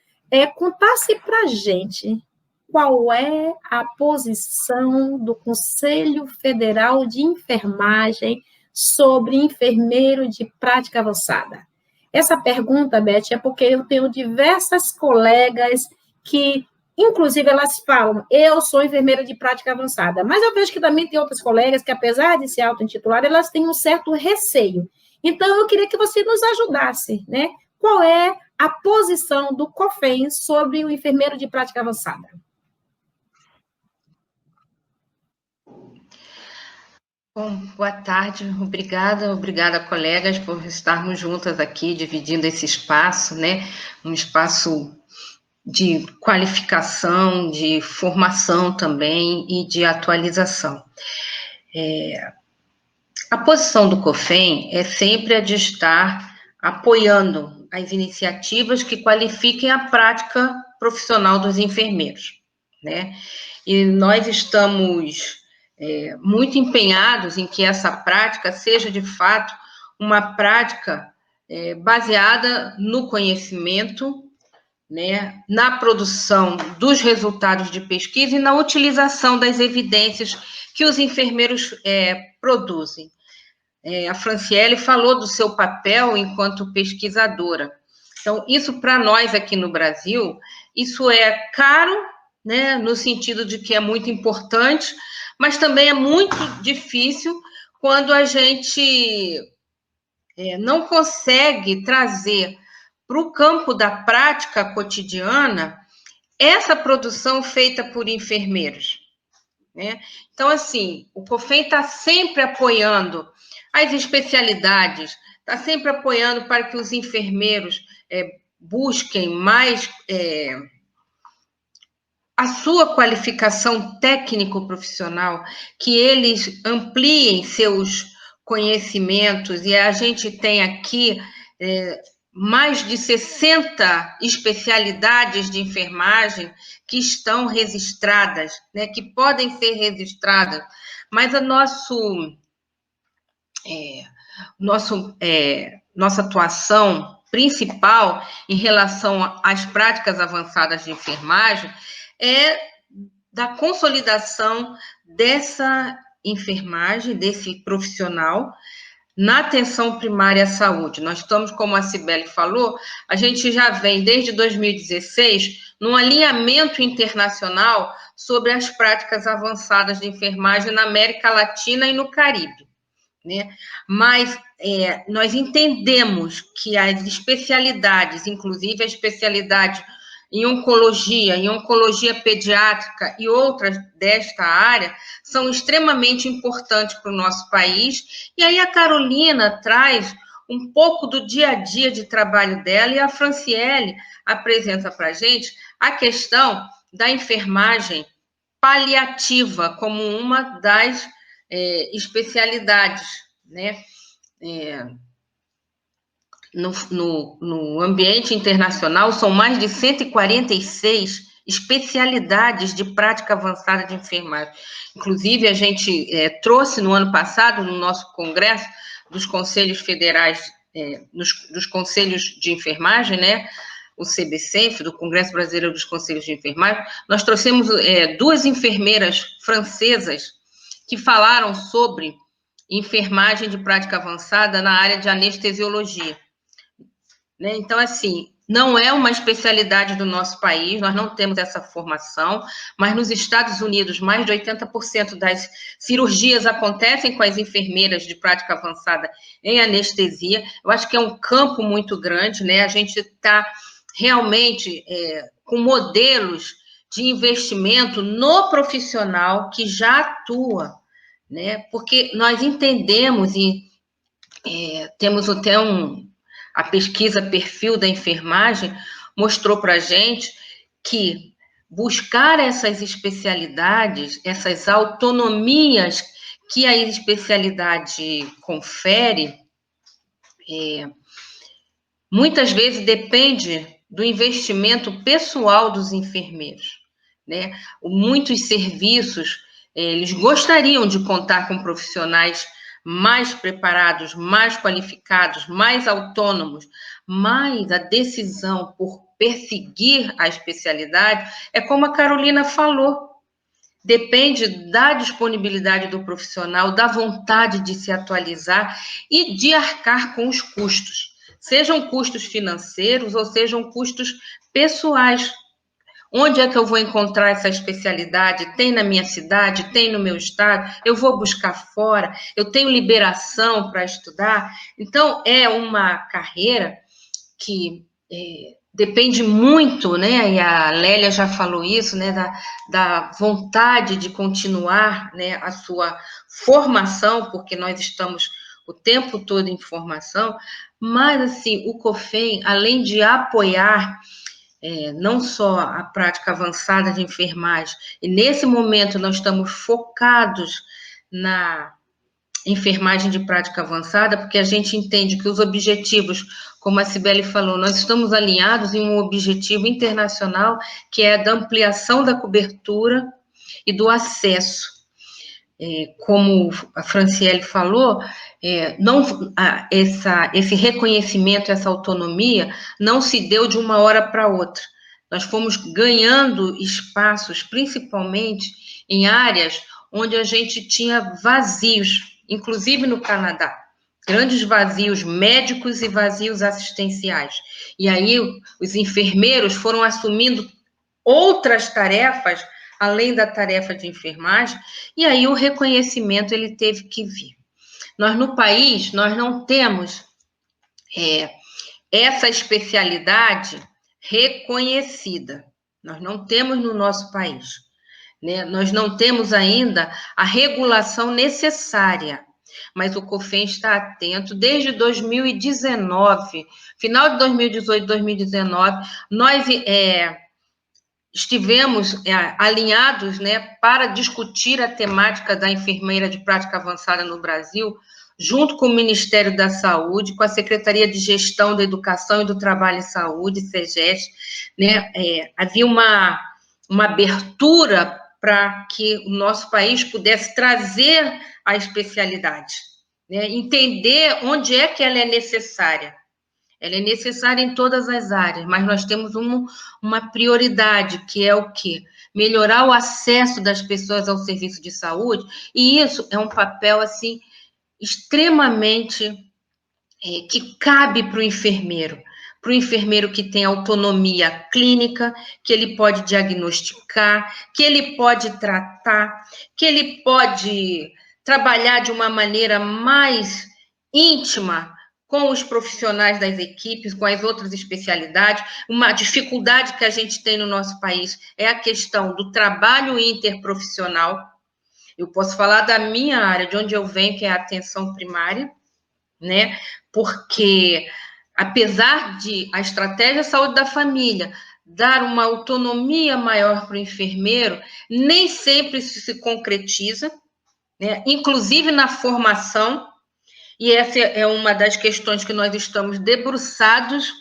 contasse para a gente qual é a posição do Conselho Federal de Enfermagem sobre enfermeiro de prática avançada. Essa pergunta, Beth, é porque eu tenho diversas colegas que, inclusive, elas falam, eu sou enfermeira de prática avançada, mas eu vejo que também tem outras colegas que, apesar de se auto-intitular, elas têm um certo receio. Então, eu queria que você nos ajudasse, né? Qual é a posição do COFEN sobre o enfermeiro de prática avançada? Bom, boa tarde, obrigada, colegas, por estarmos juntas aqui, dividindo esse espaço, né? Um espaço de qualificação, de formação também e de atualização. A posição do COFEM é sempre a de estar apoiando as iniciativas que qualifiquem a prática profissional dos enfermeiros, né? E nós estamos muito empenhados em que essa prática seja, de fato, uma prática baseada no conhecimento, né, na produção dos resultados de pesquisa e na utilização das evidências que os enfermeiros produzem. A Franciele falou do seu papel enquanto pesquisadora. Então, isso para nós aqui no Brasil, isso é caro, né, no sentido de que é muito importante, mas também é muito difícil quando a gente não consegue trazer para o campo da prática cotidiana essa produção feita por enfermeiros, né? Então, assim, o COFEM está sempre apoiando as especialidades, está sempre apoiando para que os enfermeiros busquem mais a sua qualificação técnico-profissional, que eles ampliem seus conhecimentos, e a gente tem aqui mais de 60 especialidades de enfermagem que estão registradas, né, que podem ser registradas, mas a nossa atuação principal em relação às práticas avançadas de enfermagem é da consolidação dessa enfermagem, desse profissional, na atenção primária à saúde. Nós estamos, como a Cibele falou, a gente já vem desde 2016 num alinhamento internacional sobre as práticas avançadas de enfermagem na América Latina e no Caribe, né? Mas nós entendemos que as especialidades, inclusive a especialidade em oncologia pediátrica e outras desta área, são extremamente importantes para o nosso país. E aí a Carolina traz um pouco do dia a dia de trabalho dela, e a Franciele apresenta para a gente a questão da enfermagem paliativa como uma das especialidades, né? No ambiente internacional, são mais de 146 especialidades de prática avançada de enfermagem. Inclusive, a gente trouxe no ano passado, no nosso congresso dos conselhos federais, dos conselhos de enfermagem, né, o CBCENF, do Congresso Brasileiro dos Conselhos de Enfermagem, nós trouxemos 2 enfermeiras francesas que falaram sobre enfermagem de prática avançada na área de anestesiologia, né? Então, assim, não é uma especialidade do nosso país, nós não temos essa formação, mas nos Estados Unidos, mais de 80% das cirurgias acontecem com as enfermeiras de prática avançada em anestesia. Eu acho que é um campo muito grande, né? A gente está realmente com modelos de investimento no profissional que já atua, né? Porque nós entendemos e temos até a pesquisa Perfil da Enfermagem mostrou para a gente que buscar essas especialidades, essas autonomias que a especialidade confere, muitas vezes depende do investimento pessoal dos enfermeiros, né? Muitos serviços, eles gostariam de contar com profissionais mais preparados, mais qualificados, mais autônomos, mas a decisão por perseguir a especialidade é como a Carolina falou, depende da disponibilidade do profissional, da vontade de se atualizar e de arcar com os custos, sejam custos financeiros ou sejam custos pessoais. Onde é que eu vou encontrar essa especialidade? Tem na minha cidade? Tem no meu estado? Eu vou buscar fora? Eu tenho liberação para estudar? Então, é uma carreira que depende muito, né? E a Lélia já falou isso, né? Da vontade de continuar, né, a sua formação, porque nós estamos o tempo todo em formação, mas, assim, o COFEM, além de apoiar não só a prática avançada de enfermagem, e nesse momento nós estamos focados na enfermagem de prática avançada, porque a gente entende que os objetivos, como a Cibele falou, nós estamos alinhados em um objetivo internacional, que é a da ampliação da cobertura e do acesso. Como a Franciele falou, esse reconhecimento, essa autonomia, não se deu de uma hora para outra. Nós fomos ganhando espaços, principalmente em áreas onde a gente tinha vazios, inclusive no Canadá, grandes vazios médicos e vazios assistenciais. E aí os enfermeiros foram assumindo outras tarefas, além da tarefa de enfermagem, e aí o reconhecimento ele teve que vir. Nós, no país, nós não temos essa especialidade reconhecida. Nós não temos no nosso país, né? Nós não temos ainda a regulação necessária, mas o COFEN está atento desde 2019, final de 2018, 2019, nós estivemos alinhados, né, para discutir a temática da enfermeira de prática avançada no Brasil, junto com o Ministério da Saúde, com a Secretaria de Gestão da Educação e do Trabalho e Saúde, SEGES, né, havia uma abertura para que o nosso país pudesse trazer a especialidade, né, entender onde é que ela é necessária. Ela é necessária em todas as áreas, mas nós temos uma prioridade, que é o quê? Melhorar o acesso das pessoas ao serviço de saúde, e isso é um papel, assim, extremamente que cabe para o enfermeiro que tem autonomia clínica, que ele pode diagnosticar, que ele pode tratar, que ele pode trabalhar de uma maneira mais íntima com os profissionais das equipes, com as outras especialidades. Uma dificuldade que a gente tem no nosso país é a questão do trabalho interprofissional. Eu posso falar da minha área, de onde eu venho, que é a atenção primária, né? Porque, apesar de a estratégia saúde da família dar uma autonomia maior para o enfermeiro, nem sempre isso se concretiza, né? Inclusive na formação. E essa é uma das questões que nós estamos debruçados,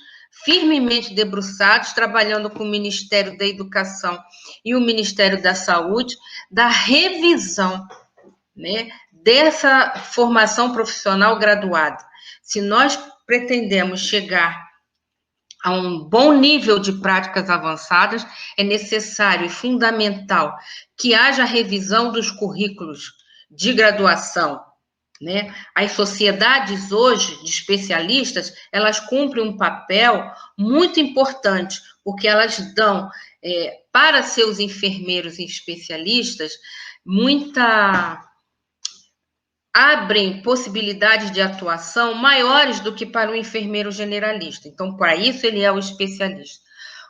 firmemente debruçados, trabalhando com o Ministério da Educação e o Ministério da Saúde, da revisão, né, dessa formação profissional graduada. Se nós pretendemos chegar a um bom nível de práticas avançadas, é necessário e fundamental que haja revisão dos currículos de graduação, né? As sociedades hoje de especialistas, elas cumprem um papel muito importante, porque elas dão para seus enfermeiros e especialistas abrem possibilidades de atuação maiores do que para o enfermeiro generalista. Então, para isso, ele é o especialista.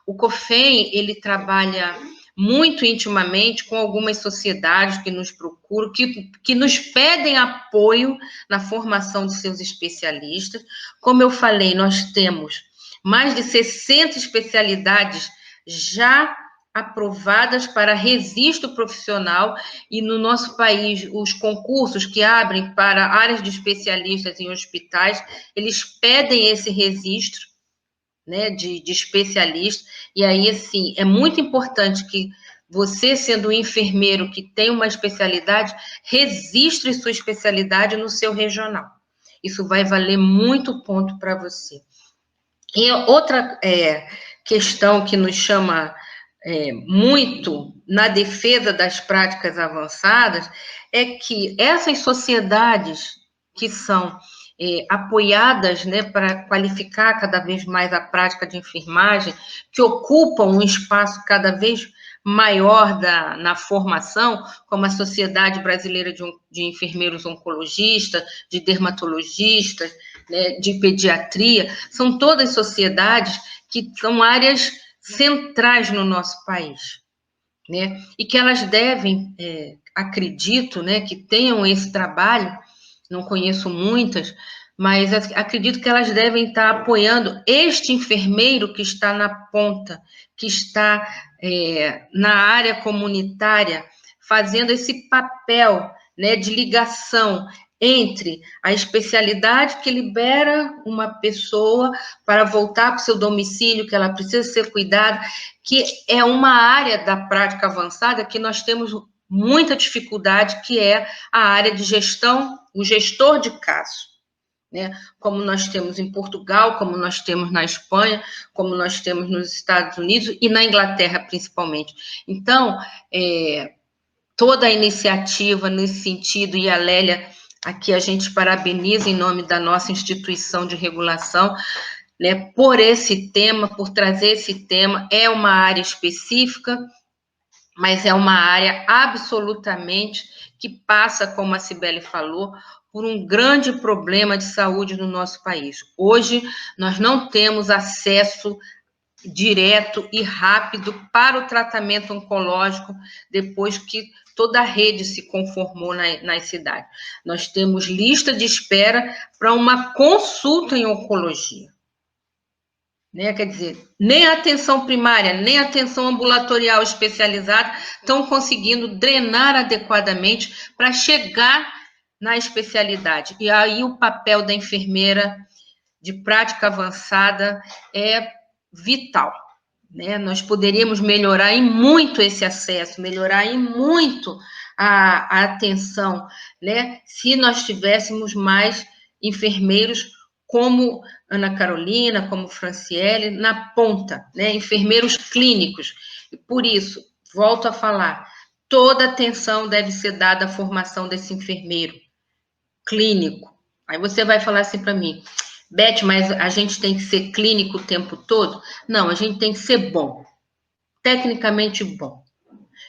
O COFEN, ele trabalha muito intimamente com algumas sociedades que nos procuram, que nos pedem apoio na formação de seus especialistas. Como eu falei, nós temos mais de 60 especialidades já aprovadas para registro profissional, e no nosso país, os concursos que abrem para áreas de especialistas em hospitais, eles pedem esse registro, né, de especialista, e aí, assim, é muito importante que você, sendo um enfermeiro que tem uma especialidade, registre sua especialidade no seu regional. Isso vai valer muito ponto para você. E outra questão que nos chama muito na defesa das práticas avançadas é que essas sociedades que são apoiadas, né, para qualificar cada vez mais a prática de enfermagem, que ocupam um espaço cada vez maior na formação, como a Sociedade Brasileira de Enfermeiros Oncologistas, de Dermatologistas, né, de Pediatria, são todas sociedades que são áreas centrais no nosso país, né, e que elas devem, acredito, né, que tenham esse trabalho. Não conheço muitas, mas acredito que elas devem estar apoiando este enfermeiro que está na ponta, que está na área comunitária, fazendo esse papel, né, de ligação entre a especialidade que libera uma pessoa para voltar para o seu domicílio, que ela precisa ser cuidada, que é uma área da prática avançada que nós temos muita dificuldade, que é a área de gestão, o gestor de caso, né? Como nós temos em Portugal, como nós temos na Espanha, como nós temos nos Estados Unidos e na Inglaterra, principalmente. Então, toda a iniciativa nesse sentido, e a Lélia, aqui a gente parabeniza em nome da nossa instituição de regulação, né, por esse tema, por trazer esse tema. É uma área específica, mas é uma área absolutamente que passa, como a Cibele falou, por um grande problema de saúde no nosso país. Hoje, nós não temos acesso direto e rápido para o tratamento oncológico depois que toda a rede se conformou nas cidades. Nós temos lista de espera para uma consulta em oncologia. Né? Quer dizer, nem a atenção primária, nem a atenção ambulatorial especializada estão conseguindo drenar adequadamente para chegar na especialidade. E aí o papel da enfermeira de prática avançada é vital, né? Nós poderíamos melhorar em muito esse acesso, melhorar em muito a atenção, né? Se nós tivéssemos mais enfermeiros como Ana Carolina, como Franciele, na ponta, né? Enfermeiros clínicos. E por isso, volto a falar, toda atenção deve ser dada à formação desse enfermeiro clínico. Aí você vai falar assim para mim, Beth, mas a gente tem que ser clínico o tempo todo? Não, a gente tem que ser bom, tecnicamente bom.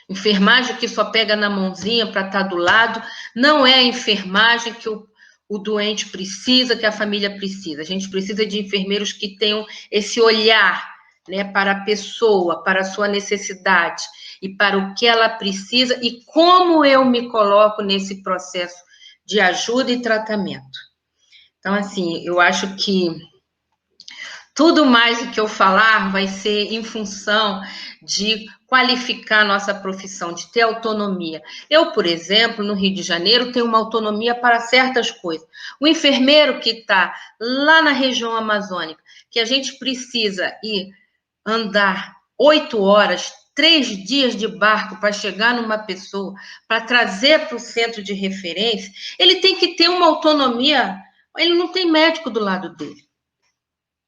Enfermagem que só pega na mãozinha para estar do lado, não é a enfermagem que o doente precisa, que a família precisa. A gente precisa de enfermeiros que tenham esse olhar, né, para a pessoa, para a sua necessidade e para o que ela precisa e como eu me coloco nesse processo de ajuda e tratamento. Então, assim, eu acho que tudo mais o que eu falar vai ser em função de qualificar a nossa profissão, de ter autonomia. Eu, por exemplo, no Rio de Janeiro, tenho uma autonomia para certas coisas. O enfermeiro que está lá na região amazônica, que a gente precisa ir andar 8 horas, 3 dias de barco para chegar numa pessoa, para trazer para o centro de referência, ele tem que ter uma autonomia. Ele não tem médico do lado dele.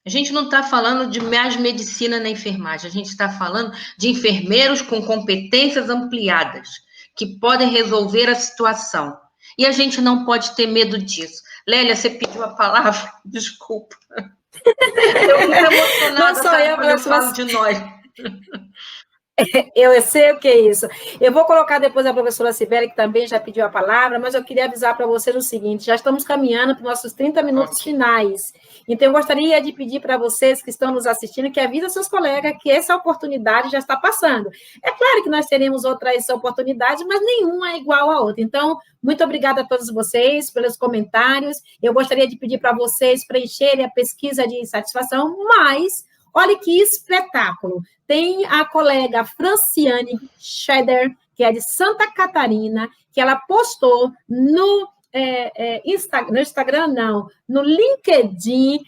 A gente não está falando de mais medicina na enfermagem, a gente está falando de enfermeiros com competências ampliadas, que podem resolver a situação. E a gente não pode ter medo disso. Lélia, você pediu a palavra? Desculpa. Eu fico emocionada quando eu falo de nós. Eu sei o que é isso. Eu vou colocar depois a professora Cibele, que também já pediu a palavra, mas eu queria avisar para vocês o seguinte, já estamos caminhando para os nossos 30 minutos finais. Então, eu gostaria de pedir para vocês que estão nos assistindo que avisem seus colegas que essa oportunidade já está passando. É claro que nós teremos outras oportunidades, mas nenhuma é igual à outra. Então, muito obrigada a todos vocês pelos comentários. Eu gostaria de pedir para vocês preencherem a pesquisa de insatisfação, mas olha que espetáculo. Tem a colega Franciane Scheder, que é de Santa Catarina, que ela postou no Instagram, não, no LinkedIn,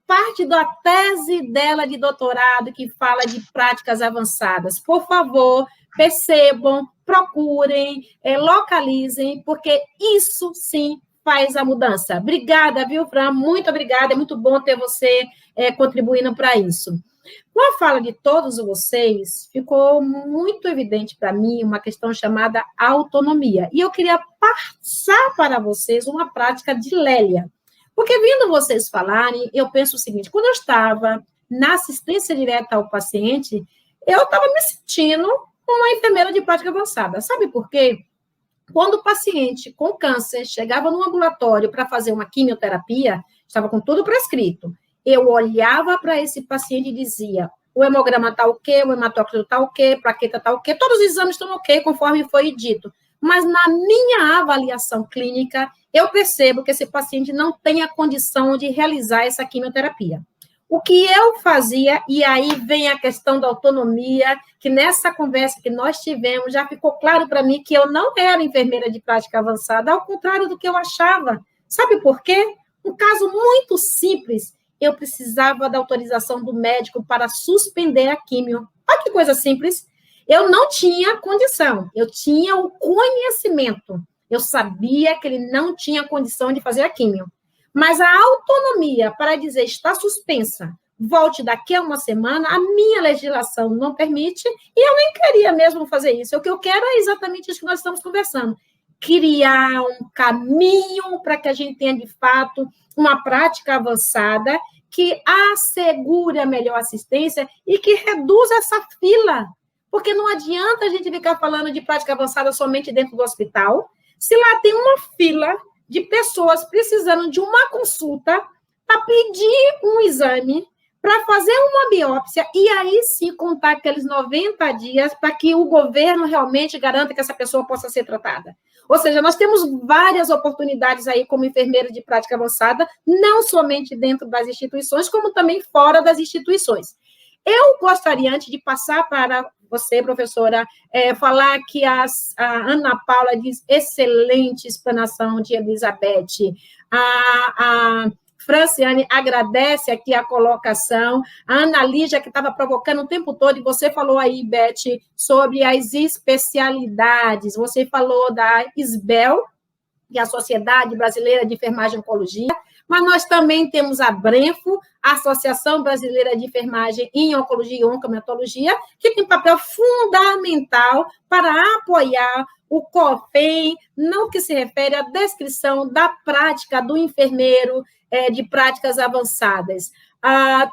parte da tese dela de doutorado que fala de práticas avançadas. Por favor, percebam, procurem, localizem, porque isso sim faz a mudança. Obrigada, viu, Fran? Muito obrigada, é muito bom ter você contribuindo para isso. Com a fala de todos vocês, ficou muito evidente para mim uma questão chamada autonomia. E eu queria passar para vocês uma prática de Lélia. Porque, vindo vocês falarem, eu penso o seguinte, quando eu estava na assistência direta ao paciente, eu estava me sentindo uma enfermeira de prática avançada. Sabe por quê? Quando o paciente com câncer chegava no ambulatório para fazer uma quimioterapia, estava com tudo prescrito. Eu olhava para esse paciente e dizia, o hemograma está ok, o hematócrito está ok, plaqueta está ok, todos os exames estão ok, conforme foi dito. Mas na minha avaliação clínica, eu percebo que esse paciente não tem a condição de realizar essa quimioterapia. O que eu fazia, e aí vem a questão da autonomia, que nessa conversa que nós tivemos, já ficou claro para mim que eu não era enfermeira de prática avançada, ao contrário do que eu achava. Sabe por quê? Um caso muito simples, eu precisava da autorização do médico para suspender a químio. Olha que coisa simples. Eu não tinha condição, eu tinha o conhecimento. Eu sabia que ele não tinha condição de fazer a químio. Mas a autonomia para dizer está suspensa, volte daqui a uma semana, a minha legislação não permite, e eu nem queria mesmo fazer isso. O que eu quero é exatamente isso que nós estamos conversando. Criar um caminho para que a gente tenha, de fato, uma prática avançada que assegure a melhor assistência e que reduza essa fila. Porque não adianta a gente ficar falando de prática avançada somente dentro do hospital, se lá tem uma fila de pessoas precisando de uma consulta para pedir um exame, para fazer uma biópsia, e aí sim contar aqueles 90 dias para que o governo realmente garanta que essa pessoa possa ser tratada. Ou seja, nós temos várias oportunidades aí como enfermeira de prática avançada, não somente dentro das instituições, como também fora das instituições. Eu gostaria, antes de passar para você, professora, falar que a Ana Paula diz excelente explanação de Elizabeth. A Franciane agradece aqui a colocação. A Ana Lígia, que estava provocando o tempo todo, e você falou aí, Beth, sobre as especialidades. Você falou da SBEL, que é a Sociedade Brasileira de Enfermagem e Oncologia, mas nós também temos a Brenfo, a Associação Brasileira de Enfermagem em Oncologia e Oncomatologia, que tem papel fundamental para apoiar o COFEM, no que se refere à descrição da prática do enfermeiro de práticas avançadas.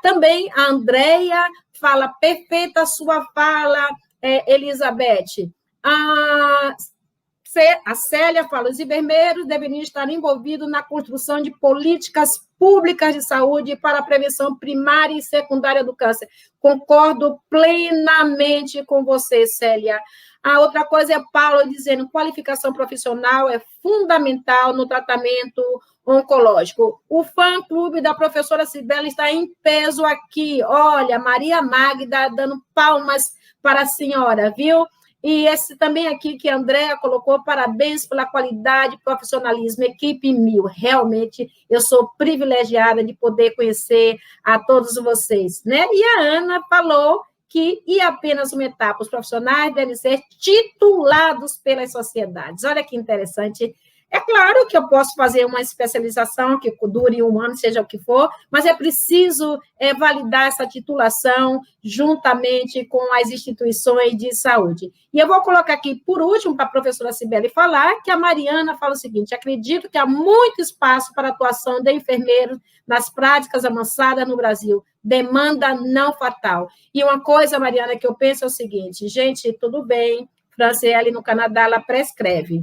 Também a Andréia fala, perfeita a sua fala, Elizabeth. A Célia fala, os enfermeiros deveriam estar envolvidos na construção de políticas públicas de saúde para a prevenção primária e secundária do câncer. Concordo plenamente com você, Célia. A outra coisa é Paulo dizendo, qualificação profissional é fundamental no tratamento oncológico. O fã-clube da professora Cibele está em peso aqui. Olha, Maria Magda dando palmas para a senhora, viu? E esse também aqui que a Andréa colocou, parabéns pela qualidade, profissionalismo, equipe 1000. Realmente, eu sou privilegiada de poder conhecer a todos vocês, né? E a Ana falou que, e apenas uma etapa, os profissionais devem ser titulados pelas sociedades. Olha que interessante. É claro que eu posso fazer uma especialização que dure 1 ano, seja o que for, mas é preciso validar essa titulação juntamente com as instituições de saúde. E eu vou colocar aqui, por último, para a professora Cibele falar, que a Mariana fala o seguinte, acredito que há muito espaço para a atuação de enfermeiros nas práticas avançadas no Brasil, demanda não fatal. E uma coisa, Mariana, que eu penso é o seguinte, gente, tudo bem, Franciele no Canadá, ela prescreve.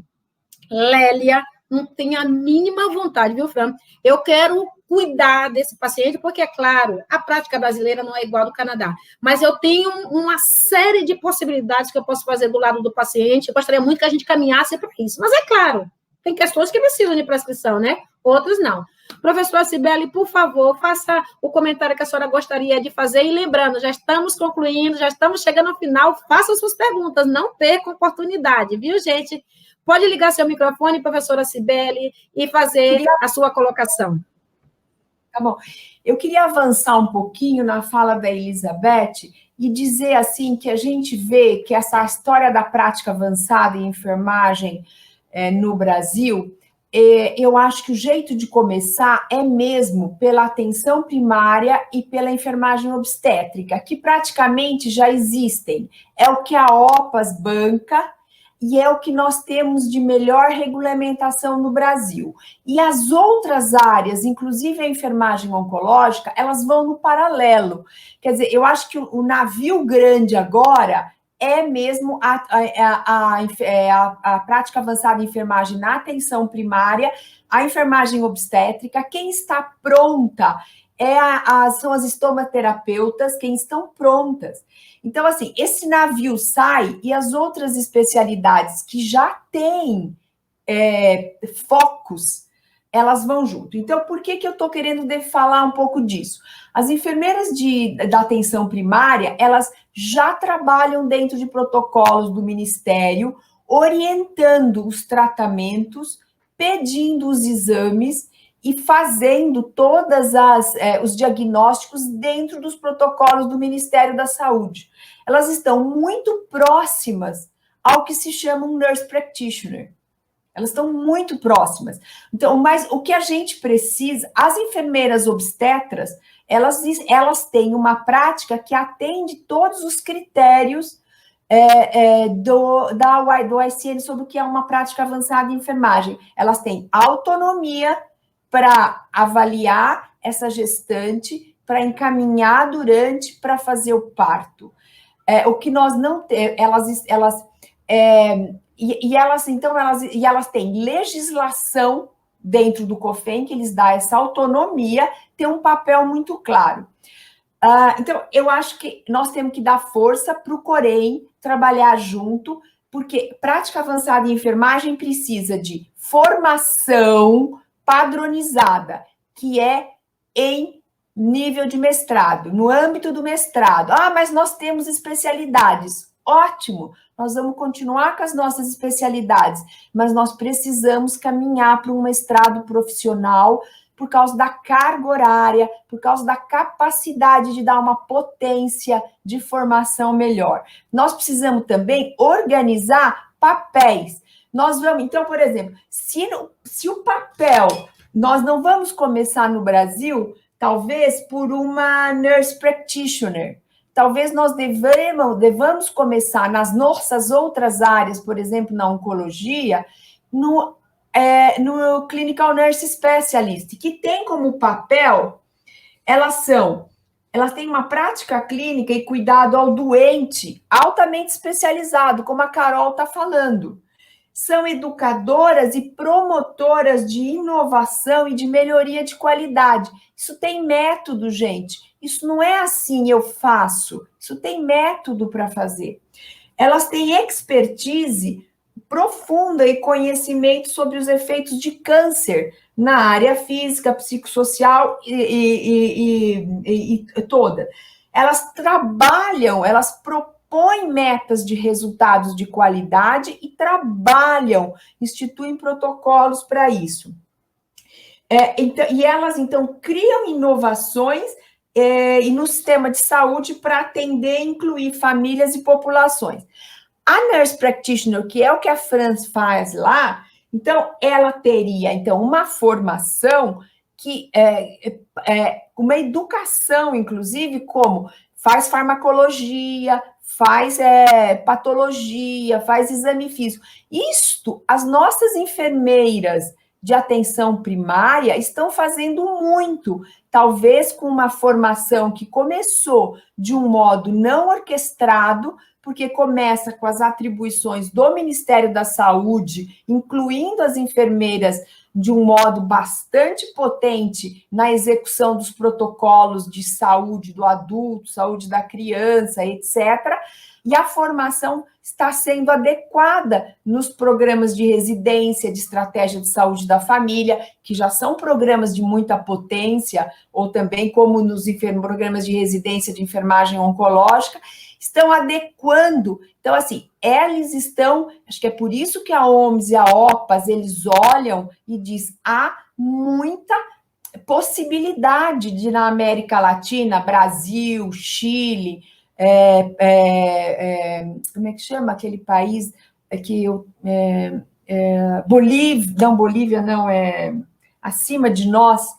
Lélia não tem a mínima vontade, viu, Fran? Eu quero cuidar desse paciente, porque, é claro, a prática brasileira não é igual ao do Canadá, mas eu tenho uma série de possibilidades que eu posso fazer do lado do paciente, eu gostaria muito que a gente caminhasse para isso, mas é claro, tem questões que precisam de prescrição, né? Outras não. Professora Cibele, por favor, faça o comentário que a senhora gostaria de fazer, e lembrando, já estamos concluindo, já estamos chegando ao final, façam suas perguntas, não percam a oportunidade, viu, gente? Pode ligar seu microfone, professora Cibele, e fazer a sua colocação. Tá bom. Eu queria avançar um pouquinho na fala da Elizabeth e dizer, assim, que a gente vê que essa história da prática avançada em enfermagem no Brasil, eu acho que o jeito de começar é mesmo pela atenção primária e pela enfermagem obstétrica, que praticamente já existem. É o que a OPAS banca, e é o que nós temos de melhor regulamentação no Brasil. E as outras áreas, inclusive a enfermagem oncológica, elas vão no paralelo. Quer dizer, eu acho que o navio grande agora é mesmo a prática avançada em enfermagem na atenção primária, a enfermagem obstétrica. Quem está pronta são as estomaterapeutas, quem estão prontas. Então, assim, esse navio sai e as outras especialidades que já têm focos elas vão junto. Então, por que eu estou querendo falar um pouco disso? As enfermeiras da atenção primária, elas já trabalham dentro de protocolos do Ministério, orientando os tratamentos, pedindo os exames e fazendo todas os diagnósticos dentro dos protocolos do Ministério da Saúde. Elas estão muito próximas ao que se chama um nurse practitioner. Elas estão muito próximas. Então, mas o que a gente precisa, as enfermeiras obstetras, elas têm uma prática que atende todos os critérios do ICN sobre o que é uma prática avançada de enfermagem. Elas têm autonomia para avaliar essa gestante, para encaminhar durante, para fazer o parto. O que nós não temos, elas têm legislação dentro do COFEM que lhes dá essa autonomia, tem um papel muito claro. Então, eu acho que nós temos que dar força para o COREM trabalhar junto, porque prática avançada em enfermagem precisa de formação padronizada, que é em nível de mestrado, no âmbito do mestrado. Mas nós temos especialidades. Ótimo, nós vamos continuar com as nossas especialidades, mas nós precisamos caminhar para um mestrado profissional por causa da carga horária, por causa da capacidade de dar uma potência de formação melhor. Nós precisamos também organizar papéis. Nós vamos, então, por exemplo, se o papel, nós não vamos começar no Brasil, talvez por uma nurse practitioner. Talvez nós devamos começar nas nossas outras áreas, por exemplo, na oncologia, no Clinical Nurse Specialist, que tem como papel, elas têm uma prática clínica e cuidado ao doente altamente especializado, como a Carol está falando. São educadoras e promotoras de inovação e de melhoria de qualidade. Isso tem método, gente. Isso não é assim, eu faço. Isso tem método para fazer. Elas têm expertise profunda e conhecimento sobre os efeitos de câncer na área física, psicossocial e toda. Elas trabalham, elas propõem metas de resultados de qualidade e instituem protocolos para isso. Elas, então, criam inovações e no sistema de saúde para atender e incluir famílias e populações. A nurse practitioner, que é o que a Franz faz lá, então, ela teria, então, uma formação que uma educação, inclusive, como faz farmacologia, faz patologia, faz exame físico. Isto, as nossas enfermeiras de atenção primária estão fazendo muito, talvez com uma formação que começou de um modo não orquestrado, porque começa com as atribuições do Ministério da Saúde, incluindo as enfermeiras de um modo bastante potente na execução dos protocolos de saúde do adulto, saúde da criança, etc. E a formação está sendo adequada nos programas de residência, de estratégia de saúde da família, que já são programas de muita potência, ou também como nos programas de residência de enfermagem oncológica, estão adequando. Então, assim, eles estão, acho que é por isso que a OMS e a OPAS, eles olham e diz, há muita possibilidade de, na América Latina, Brasil, Chile, como é que chama aquele país Bolívia não, acima de nós,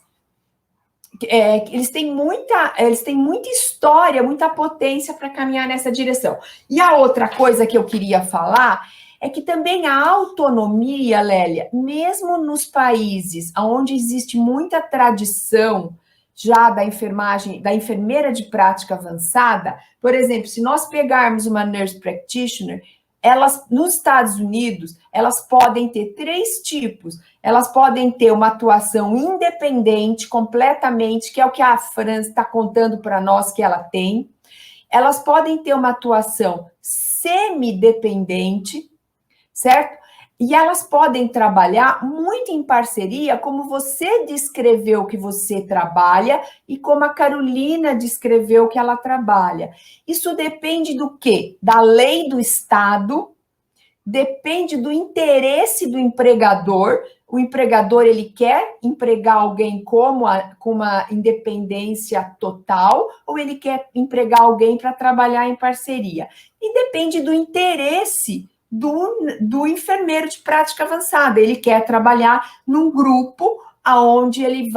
eles têm muita história, muita potência para caminhar nessa direção. E a outra coisa que eu queria falar é que também a autonomia, Lélia, mesmo nos países onde existe muita tradição já da enfermagem, da enfermeira de prática avançada, por exemplo, se nós pegarmos uma nurse practitioner, elas, nos Estados Unidos, elas podem ter 3 tipos. Elas podem ter uma atuação independente completamente, que é o que a Franz está contando para nós que ela tem. Elas podem ter uma atuação semidependente, certo? E elas podem trabalhar muito em parceria, como você descreveu que você trabalha e como a Carolina descreveu que ela trabalha. Isso depende do quê? Da lei do Estado, depende do interesse do empregador. O empregador, ele quer empregar alguém com uma independência total ou ele quer empregar alguém para trabalhar em parceria. E depende do interesse do enfermeiro de prática avançada. Ele quer trabalhar num grupo onde ele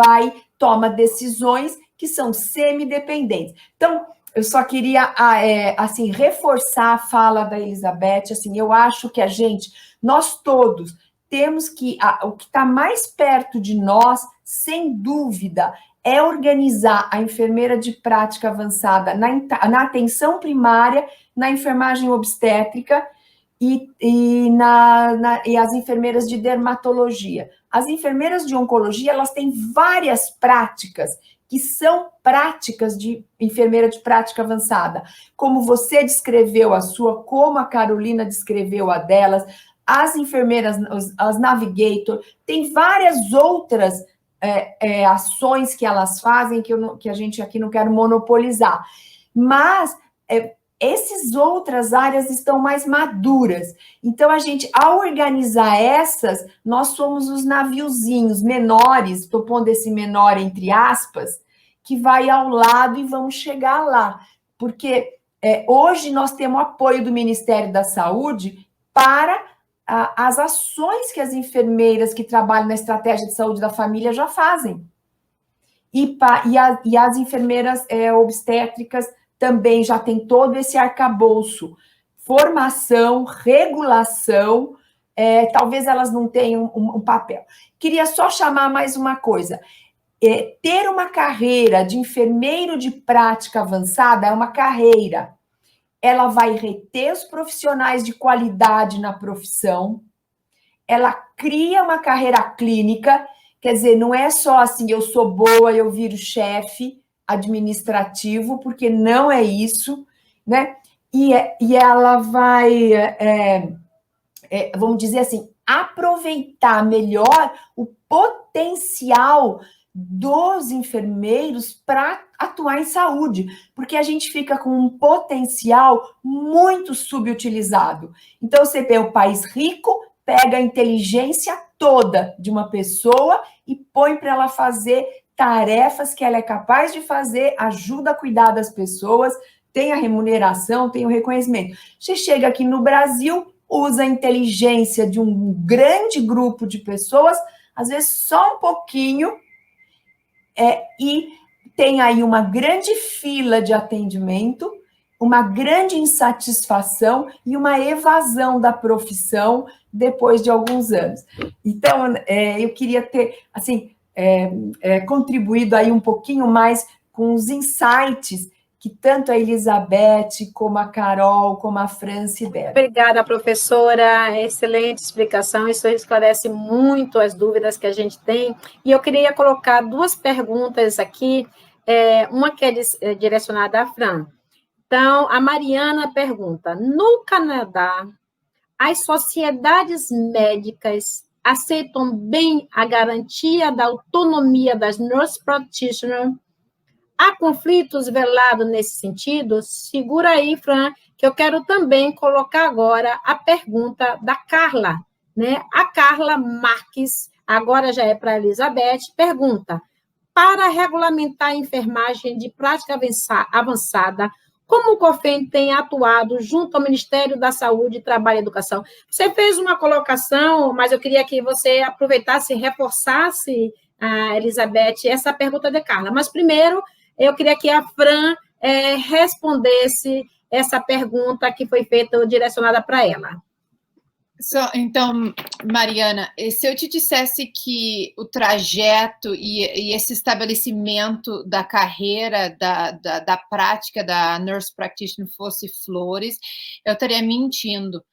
toma decisões que são semidependentes. Então, eu só queria, assim, reforçar a fala da Elizabeth. Assim, eu acho que nós todos, temos que... o que está mais perto de nós, sem dúvida, é organizar a enfermeira de prática avançada na atenção primária, na enfermagem obstétrica e as enfermeiras de dermatologia. As enfermeiras de oncologia, elas têm várias práticas que são práticas de enfermeira de prática avançada, como você descreveu a sua, como a Carolina descreveu a delas, as enfermeiras, as navigator, tem várias outras ações que elas fazem, que a gente aqui não quer monopolizar, mas essas outras áreas estão mais maduras. Então, ao organizar essas, nós somos os naviozinhos menores, estou pondo esse menor entre aspas, que vai ao lado e vamos chegar lá. Porque hoje nós temos o apoio do Ministério da Saúde para as ações que as enfermeiras que trabalham na estratégia de saúde da família já fazem. E as enfermeiras obstétricas também já tem todo esse arcabouço, formação, regulação, talvez elas não tenham um papel. Queria só chamar mais uma coisa, ter uma carreira de enfermeiro de prática avançada é uma carreira, ela vai reter os profissionais de qualidade na profissão, ela cria uma carreira clínica, quer dizer, não é só assim, eu sou boa, eu viro chefe administrativo, porque não é isso, né? E ela vai, vamos dizer assim, aproveitar melhor o potencial dos enfermeiros para atuar em saúde, porque a gente fica com um potencial muito subutilizado. Então, você vê o país rico, pega a inteligência toda de uma pessoa e põe para ela fazer tarefas que ela é capaz de fazer, ajuda a cuidar das pessoas, tem a remuneração, tem o reconhecimento. Você chega aqui no Brasil, usa a inteligência de um grande grupo de pessoas, às vezes só um pouquinho, e tem aí uma grande fila de atendimento, uma grande insatisfação e uma evasão da profissão depois de alguns anos. Então, eu queria ter, assim, contribuído aí um pouquinho mais com os insights que tanto a Elizabeth, como a Carol, como a Franci deram. Obrigada, professora, excelente explicação, isso esclarece muito as dúvidas que a gente tem, e eu queria colocar duas perguntas aqui, uma que é direcionada à Fran. Então, a Mariana pergunta, no Canadá, as sociedades médicas aceitam bem a garantia da autonomia das nurse practitioners? Há conflitos velados nesse sentido? Segura aí, Fran, que eu quero também colocar agora a pergunta da Carla, né? A Carla Marques, agora já é para a Elizabeth, pergunta, para regulamentar a enfermagem de prática avançada, como o COFEN tem atuado junto ao Ministério da Saúde, Trabalho e Educação? Você fez uma colocação, mas eu queria que você aproveitasse e reforçasse, Elizabeth, essa pergunta de Carla. Mas, primeiro, eu queria que a Fran respondesse essa pergunta que foi feita, direcionada para ela. Então, Mariana, se eu te dissesse que o trajeto e esse estabelecimento da carreira, da prática da nurse practitioner fosse flores, eu estaria mentindo.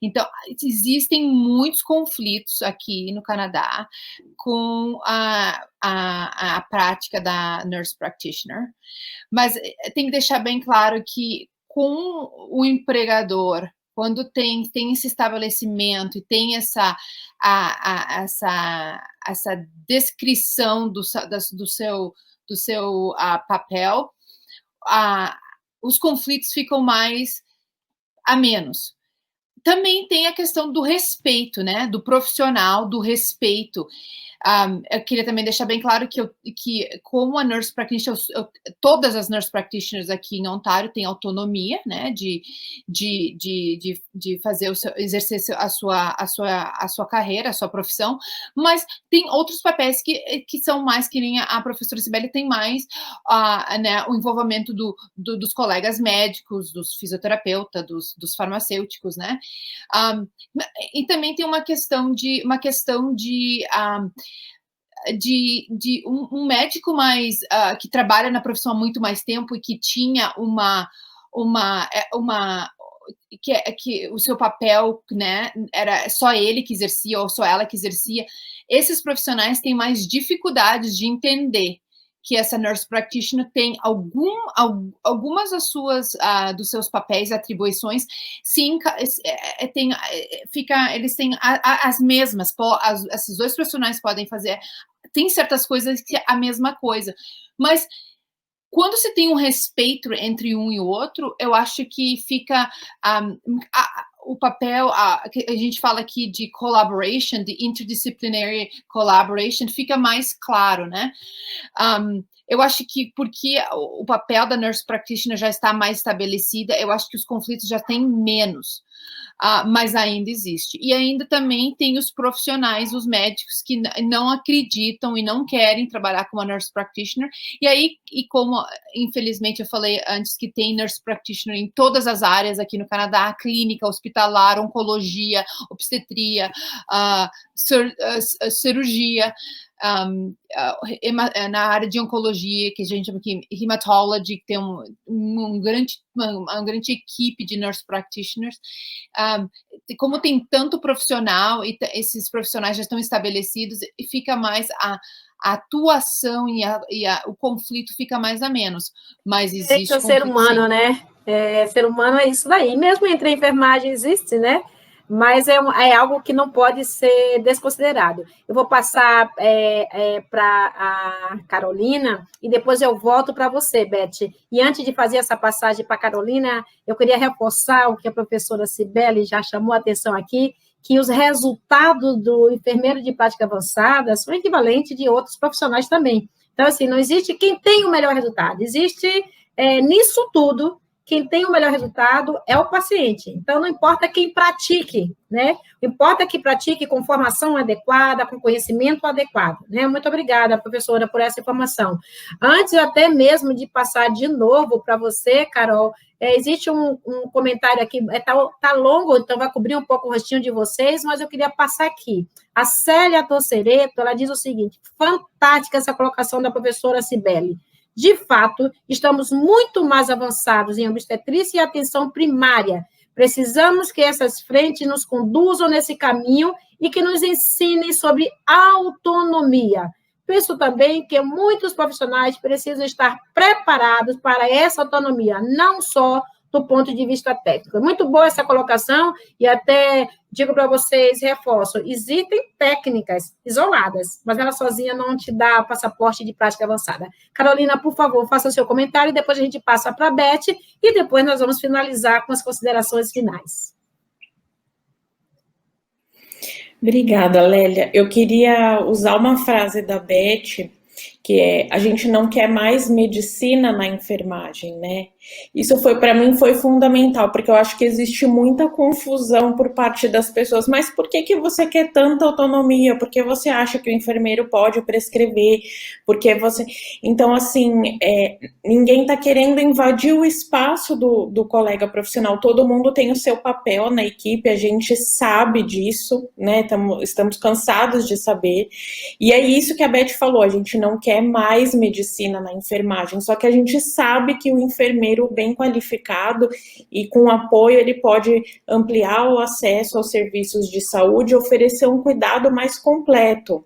Então, existem muitos conflitos aqui no Canadá com a prática da nurse practitioner, mas tem que deixar bem claro que com o empregador, quando tem esse estabelecimento e tem essa descrição do seu papel, os conflitos ficam mais a menos. Também tem a questão do respeito, né? Do profissional, do respeito. Eu queria também deixar bem claro que como a nurse practitioner, todas as nurse practitioners aqui em Ontário têm autonomia, né? De fazer exercer a sua carreira, a sua profissão, mas tem outros papéis que são mais, que nem a professora Cibele tem mais, né, o envolvimento dos colegas médicos, dos fisioterapeutas, dos farmacêuticos, né? E também tem uma questão de um médico mais que trabalha na profissão há muito mais tempo e que tinha que o seu papel, né, era só ele que exercia ou só ela que exercia. Esses profissionais têm mais dificuldades de entender que essa nurse practitioner tem algumas dos seus papéis, atribuições, sim, eles têm as mesmas, esses dois profissionais podem fazer, tem certas coisas que é a mesma coisa, mas quando se tem um respeito entre um e o outro, eu acho que fica o papel, que a gente fala aqui de collaboration, de interdisciplinary collaboration, fica mais claro, né? Eu acho que porque o papel da nurse practitioner já está mais estabelecida, eu acho que os conflitos já têm menos, mas ainda existe. E ainda também tem os profissionais, os médicos que não acreditam e não querem trabalhar como a nurse practitioner, e como infelizmente eu falei antes que tem nurse practitioner em todas as áreas aqui no Canadá, clínica, hospitalar, oncologia, obstetria, cirurgia, na área de oncologia, que a gente chama aqui hematology, que tem uma grande equipe de nurse practitioners. Como tem tanto profissional e esses profissionais já estão estabelecidos, e fica mais a atuação e o conflito fica mais a menos, mas existe o ser humano, sim, né? Ser humano é isso daí. Mesmo entre a enfermagem existe, né? Mas é algo que não pode ser desconsiderado. Eu vou passar para a Carolina e depois eu volto para você, Beth. E antes de fazer essa passagem para a Carolina, eu queria reforçar o que a professora Cibele já chamou a atenção aqui, que os resultados do enfermeiro de prática avançada são equivalentes de outros profissionais também. Então, assim, não existe quem tem o melhor resultado. Existe, nisso tudo, quem tem o melhor resultado é o paciente. Então, não importa quem pratique, né? Importa que pratique com formação adequada, com conhecimento adequado, né? Muito obrigada, professora, por essa informação. Antes até mesmo de passar de novo para você, Carol, existe um comentário aqui, tá longo, então vai cobrir um pouco o rostinho de vocês, mas eu queria passar aqui. A Célia Tossereto, ela diz o seguinte: fantástica essa colocação da professora Cibele. De fato, estamos muito mais avançados em obstetrícia e atenção primária. Precisamos que essas frentes nos conduzam nesse caminho e que nos ensinem sobre autonomia. Penso também que muitos profissionais precisam estar preparados para essa autonomia, não só do ponto de vista técnico. Muito boa essa colocação, e até digo para vocês, reforço, existem técnicas isoladas, mas ela sozinha não te dá passaporte de prática avançada. Carolina, por favor, faça o seu comentário, e depois a gente passa para a Beth, e depois nós vamos finalizar com as considerações finais. Obrigada, Lélia. Eu queria usar uma frase da Beth, que é: a gente não quer mais medicina na enfermagem, né? Isso para mim foi fundamental, porque eu acho que existe muita confusão por parte das pessoas. Mas por que você quer tanta autonomia? Por que você acha que o enfermeiro pode prescrever? Porque você... Então, assim, ninguém está querendo invadir o espaço do colega profissional. Todo mundo tem o seu papel na equipe, a gente sabe disso, né? Estamos cansados de saber. E é isso que a Beth falou, a gente não quer mais medicina na enfermagem, só que a gente sabe que o enfermeiro bem qualificado e com apoio ele pode ampliar o acesso aos serviços de saúde e oferecer um cuidado mais completo.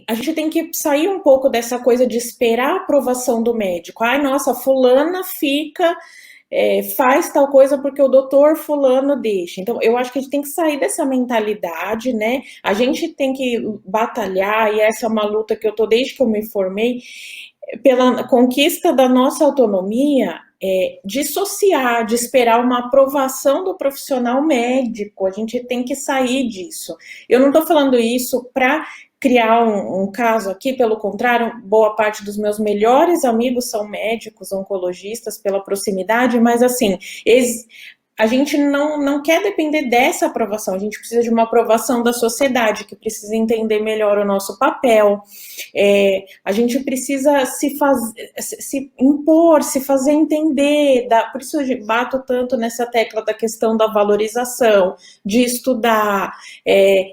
A gente tem que sair um pouco dessa coisa de esperar a aprovação do médico. Ai, nossa, fulana fica faz tal coisa porque o doutor fulano deixa. Então, eu acho que a gente tem que sair dessa mentalidade, né? A gente tem que batalhar, e essa é uma luta que eu tô desde que eu me formei, pela conquista da nossa autonomia, dissociar, de esperar uma aprovação do profissional médico. A gente tem que sair disso. Eu não estou falando isso para criar um caso aqui, pelo contrário, boa parte dos meus melhores amigos são médicos, oncologistas, pela proximidade, mas assim, a gente não quer depender dessa aprovação, a gente precisa de uma aprovação da sociedade, que precisa entender melhor o nosso papel, a gente precisa se impor, se fazer entender, por isso eu bato tanto nessa tecla da questão da valorização, de estudar,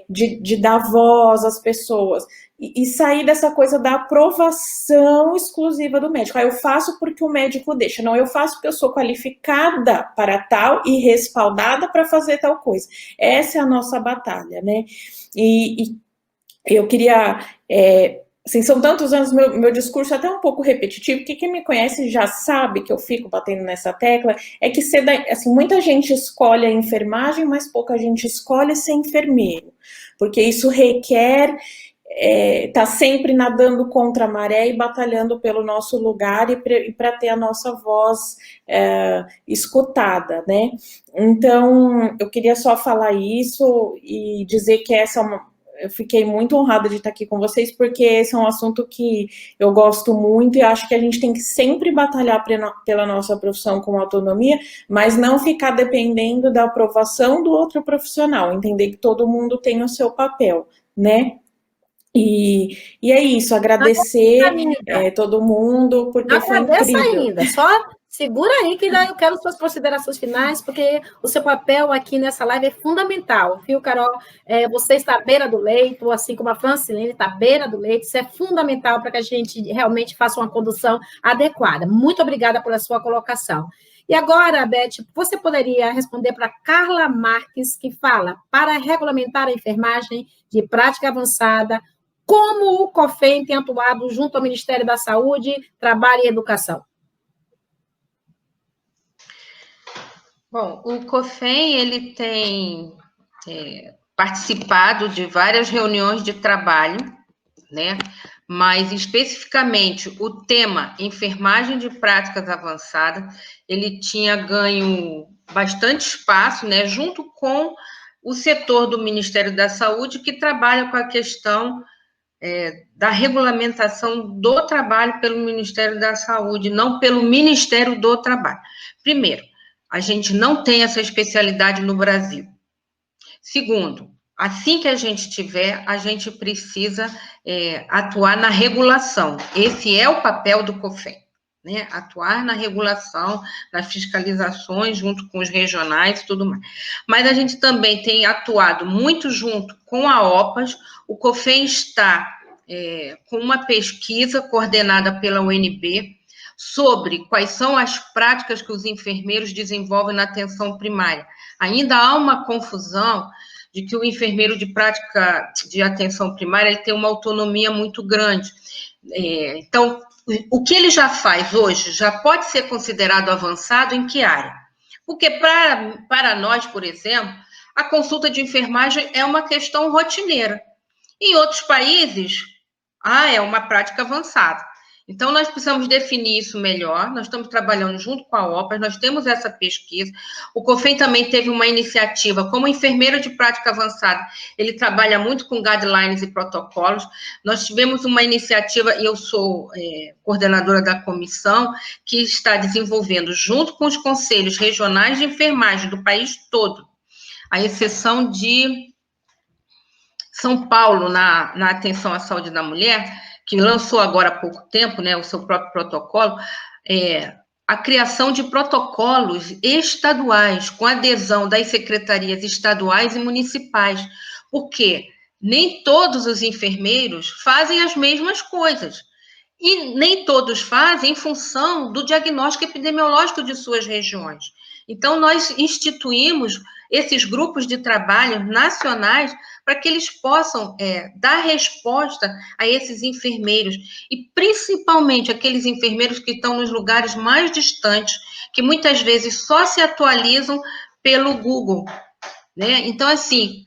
de dar voz às pessoas, e sair dessa coisa da aprovação exclusiva do médico. Eu faço porque o médico deixa. Não, eu faço porque eu sou qualificada para tal e respaldada para fazer tal coisa. Essa é a nossa batalha, né? E eu queria... assim, são tantos anos, meu discurso é até um pouco repetitivo, porque quem me conhece já sabe que eu fico batendo nessa tecla, é que assim, muita gente escolhe a enfermagem, mas pouca gente escolhe ser enfermeiro, porque isso requer... tá sempre nadando contra a maré e batalhando pelo nosso lugar e para ter a nossa voz escutada, né? Então, eu queria só falar isso e dizer que eu fiquei muito honrada de estar aqui com vocês, porque esse é um assunto que eu gosto muito e acho que a gente tem que sempre batalhar pela nossa profissão com autonomia, mas não ficar dependendo da aprovação do outro profissional, entender que todo mundo tem o seu papel, né? E é isso, agradecer todo mundo, porque foi incrível. Ainda, só segura aí que daí eu quero suas considerações finais, porque o seu papel aqui nessa live é fundamental, viu, Carol? Você está à beira do leito, assim como a Francilene está à beira do leito, isso é fundamental para que a gente realmente faça uma condução adequada. Muito obrigada pela sua colocação. E agora, Beth, você poderia responder para Carla Marques, que fala, para regulamentar a enfermagem de prática avançada, como o COFEM tem atuado junto ao Ministério da Saúde, Trabalho e Educação? Bom, o COFEM ele tem participado de várias reuniões de trabalho, né? Mas especificamente o tema enfermagem de práticas avançadas, ele tinha ganho bastante espaço, né? Junto com o setor do Ministério da Saúde, que trabalha com a questão da regulamentação do trabalho pelo Ministério da Saúde, não pelo Ministério do Trabalho. Primeiro, a gente não tem essa especialidade no Brasil. Segundo, assim que a gente tiver, a gente precisa atuar na regulação. Esse é o papel do COFEM, né? Atuar na regulação, nas fiscalizações, junto com os regionais e tudo mais. Mas a gente também tem atuado muito junto com a OPAS. O COFEM está com uma pesquisa coordenada pela UNB sobre quais são as práticas que os enfermeiros desenvolvem na atenção primária. Ainda há uma confusão de que o enfermeiro de prática de atenção primária ele tem uma autonomia muito grande. Então, o que ele já faz hoje já pode ser considerado avançado em que área? Porque para nós, por exemplo, a consulta de enfermagem é uma questão rotineira. Em outros países, é uma prática avançada. Então, nós precisamos definir isso melhor, nós estamos trabalhando junto com a OPAS, nós temos essa pesquisa, o COFEM também teve uma iniciativa, como enfermeiro de prática avançada, ele trabalha muito com guidelines e protocolos, nós tivemos uma iniciativa, e eu sou coordenadora da comissão, que está desenvolvendo, junto com os conselhos regionais de enfermagem do país todo, à exceção de São Paulo, na atenção à saúde da mulher, que lançou agora há pouco tempo, né, o seu próprio protocolo, a criação de protocolos estaduais, com adesão das secretarias estaduais e municipais, porque nem todos os enfermeiros fazem as mesmas coisas, e nem todos fazem em função do diagnóstico epidemiológico de suas regiões. Então, nós instituímos esses grupos de trabalho nacionais para que eles possam dar resposta a esses enfermeiros, e principalmente aqueles enfermeiros que estão nos lugares mais distantes, que muitas vezes só se atualizam pelo Google, né? Então, assim,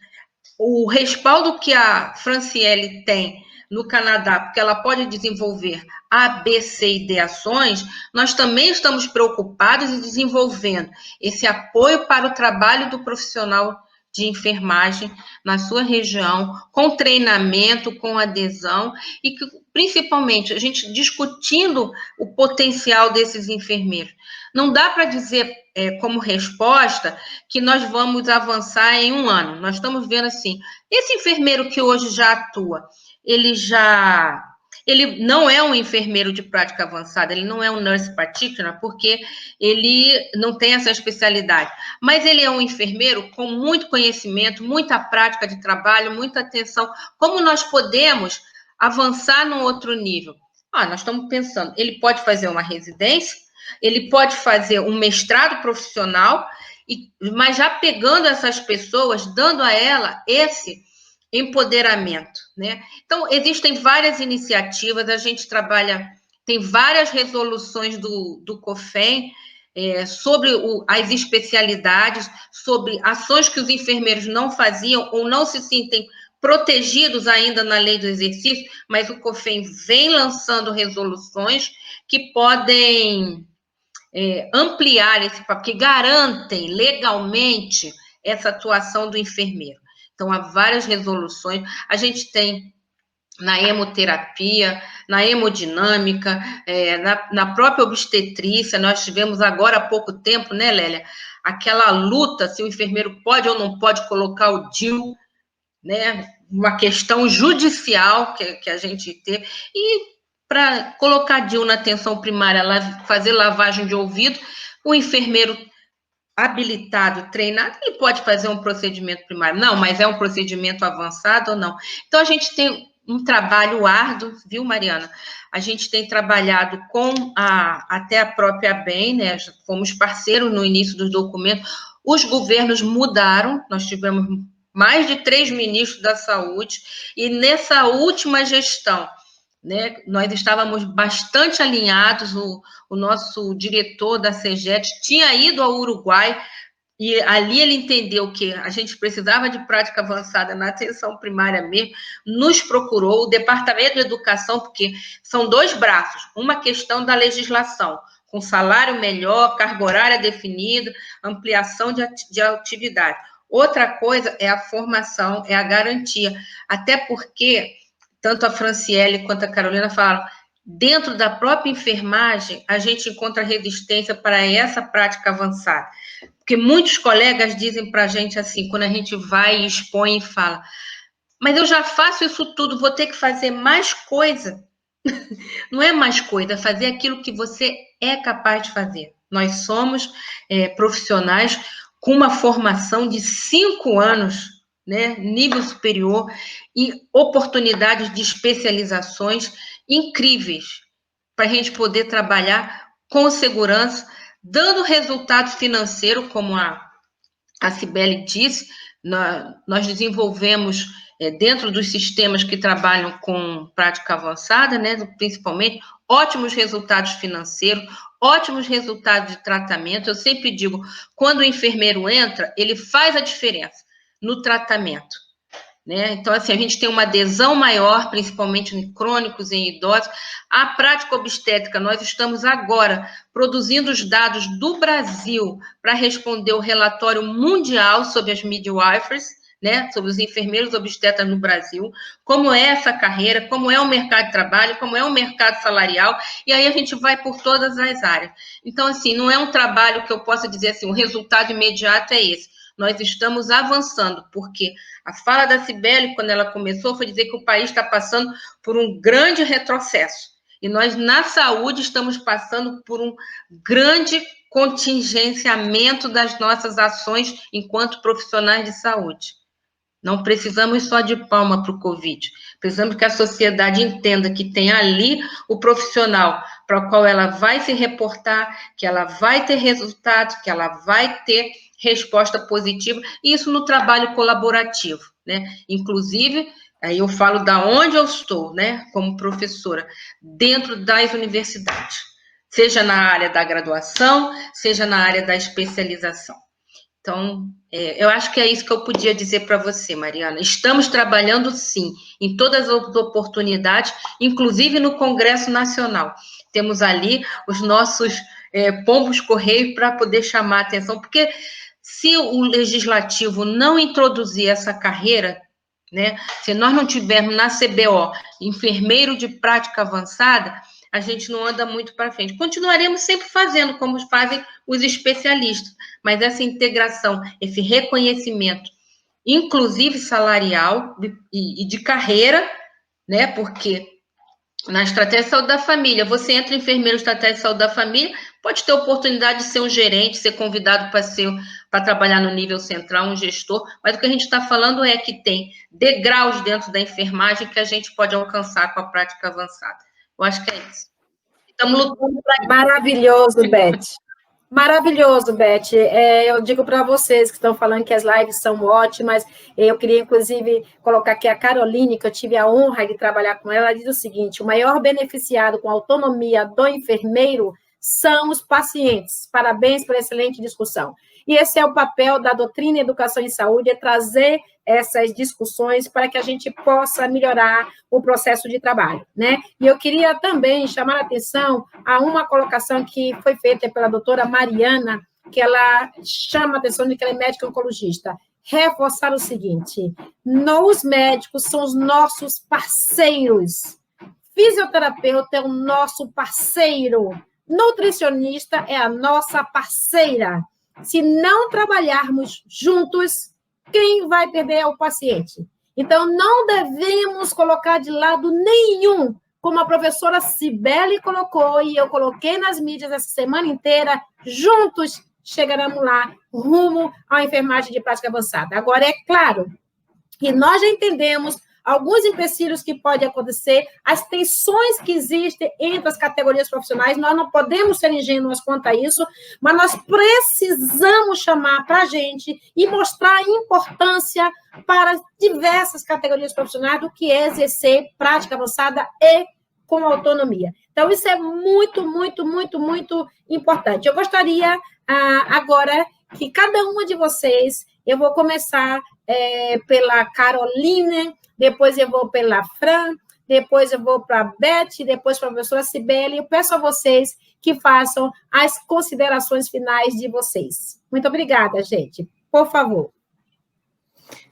o respaldo que a Franciele tem no Canadá, porque ela pode desenvolver A, B, C e D ações, nós também estamos preocupados em desenvolvendo esse apoio para o trabalho do profissional de enfermagem na sua região, com treinamento, com adesão, e que, principalmente, a gente discutindo o potencial desses enfermeiros. Não dá para dizer, como resposta, que nós vamos avançar em 1 ano. Nós estamos vendo assim, esse enfermeiro que hoje já atua, ele não é um enfermeiro de prática avançada, ele não é um nurse practitioner, porque ele não tem essa especialidade, mas ele é um enfermeiro com muito conhecimento, muita prática de trabalho, muita atenção. Como nós podemos avançar num outro nível? Nós estamos pensando, ele pode fazer uma residência, ele pode fazer um mestrado profissional, mas já pegando essas pessoas, dando a ela esse empoderamento, né? Então, existem várias iniciativas, a gente trabalha, tem várias resoluções do COFEM sobre as especialidades, sobre ações que os enfermeiros não faziam ou não se sentem protegidos ainda na lei do exercício, mas o COFEM vem lançando resoluções que podem ampliar esse papel, que garantem legalmente essa atuação do enfermeiro. Então, há várias resoluções. A gente tem na hemoterapia, na hemodinâmica, na própria obstetrícia. Nós tivemos agora há pouco tempo, né, Lélia, aquela luta se o enfermeiro pode ou não pode colocar o DIU, né, uma questão judicial que a gente teve. E para colocar DIU na atenção primária, fazer lavagem de ouvido, o enfermeiro habilitado, treinado, ele pode fazer um procedimento primário. Não, mas é um procedimento avançado ou não? Então, a gente tem um trabalho árduo, viu, Mariana? A gente tem trabalhado com até a própria ABEM, né? Fomos parceiros no início dos documentos. Os governos mudaram, nós tivemos mais de 3 ministros da saúde, e nessa última gestão, né, nós estávamos bastante alinhados. O nosso diretor da CEGET tinha ido ao Uruguai, e ali ele entendeu que a gente precisava de prática avançada na atenção primária mesmo, nos procurou, o Departamento de Educação, porque são 2 braços, uma questão da legislação, com salário melhor, carga horária definida, ampliação de atividade. Outra coisa é a formação, é a garantia, até porque tanto a Franciele quanto a Carolina falam, dentro da própria enfermagem, a gente encontra resistência para essa prática avançada. Porque muitos colegas dizem para a gente assim, quando a gente vai e expõe e fala, mas eu já faço isso tudo, vou ter que fazer mais coisa. Não é mais coisa, é fazer aquilo que você é capaz de fazer. Nós somos profissionais com uma formação de 5 anos, né, nível superior, e oportunidades de especializações incríveis para a gente poder trabalhar com segurança, dando resultado financeiro, como a Cibele disse. Nós desenvolvemos, dentro dos sistemas que trabalham com prática avançada, né, principalmente, ótimos resultados financeiros, ótimos resultados de tratamento. Eu sempre digo, quando o enfermeiro entra, ele faz a diferença no tratamento, né? Então, assim, a gente tem uma adesão maior, principalmente em crônicos e em idosos. A prática obstétrica, nós estamos agora produzindo os dados do Brasil para responder o relatório mundial sobre as midwiferys, né? Sobre os enfermeiros obstetras no Brasil, como é essa carreira, como é o mercado de trabalho, como é o mercado salarial, e aí a gente vai por todas as áreas. Então, assim, não é um trabalho que eu possa dizer assim, o resultado imediato é esse. Nós estamos avançando, porque a fala da Cibele, quando ela começou, foi dizer que o país está passando por um grande retrocesso. E nós, na saúde, estamos passando por um grande contingenciamento das nossas ações enquanto profissionais de saúde. Não precisamos só de palma para o Covid. Precisamos que a sociedade entenda que tem ali o profissional para o qual ela vai se reportar, que ela vai ter resultado, que ela vai ter resposta positiva, e isso no trabalho colaborativo, né? Inclusive, aí eu falo da onde eu estou, né, como professora, dentro das universidades, seja na área da graduação, seja na área da especialização. Então, eu acho que é isso que eu podia dizer para você, Mariana. Estamos trabalhando, sim, em todas as oportunidades, inclusive no Congresso Nacional. Temos ali os nossos pombos-correios para poder chamar a atenção, porque se o Legislativo não introduzir essa carreira, né, se nós não tivermos na CBO enfermeiro de prática avançada, a gente não anda muito para frente. Continuaremos sempre fazendo como fazem os especialistas, mas essa integração, esse reconhecimento, inclusive salarial e de carreira, né? Porque na estratégia de saúde da família, você entra enfermeiro na estratégia de saúde da família, pode ter oportunidade de ser um gerente, ser convidado para trabalhar no nível central, um gestor, mas o que a gente está falando é que tem degraus dentro da enfermagem que a gente pode alcançar com a prática avançada. Eu acho que é isso. Estamos lutando para... Maravilhoso, Beth. Maravilhoso, Beth. Eu digo para vocês que estão falando que as lives são ótimas. Eu queria, inclusive, colocar aqui a Caroline, que eu tive a honra de trabalhar com ela. Ela diz o seguinte: o maior beneficiado com a autonomia do enfermeiro são os pacientes. Parabéns pela excelente discussão. E esse é o papel da doutrina Educação em Saúde, é trazer essas discussões para que a gente possa melhorar o processo de trabalho, né? E eu queria também chamar a atenção a uma colocação que foi feita pela doutora Mariana, que ela chama a atenção de que ela é médica oncologista. Reforçar o seguinte: os médicos são os nossos parceiros. Fisioterapeuta é o nosso parceiro. Nutricionista é a nossa parceira. Se não trabalharmos juntos, quem vai perder é o paciente. Então, não devemos colocar de lado nenhum, como a professora Cibele colocou, e eu coloquei nas mídias essa semana inteira, juntos chegaremos lá, rumo à enfermagem de prática avançada. Agora, é claro que nós já entendemos alguns empecilhos que podem acontecer, as tensões que existem entre as categorias profissionais, nós não podemos ser ingênuos quanto a isso, mas nós precisamos chamar para a gente e mostrar a importância para diversas categorias profissionais do que é exercer prática avançada e com autonomia. Então, isso é muito, muito, muito, muito importante. Eu gostaria agora que cada uma de vocês, eu vou começar pela Caroline, depois eu vou pela Fran, depois eu vou para a Beth, depois para a professora Cibele. Eu peço a vocês que façam as considerações finais de vocês. Muito obrigada, gente. Por favor.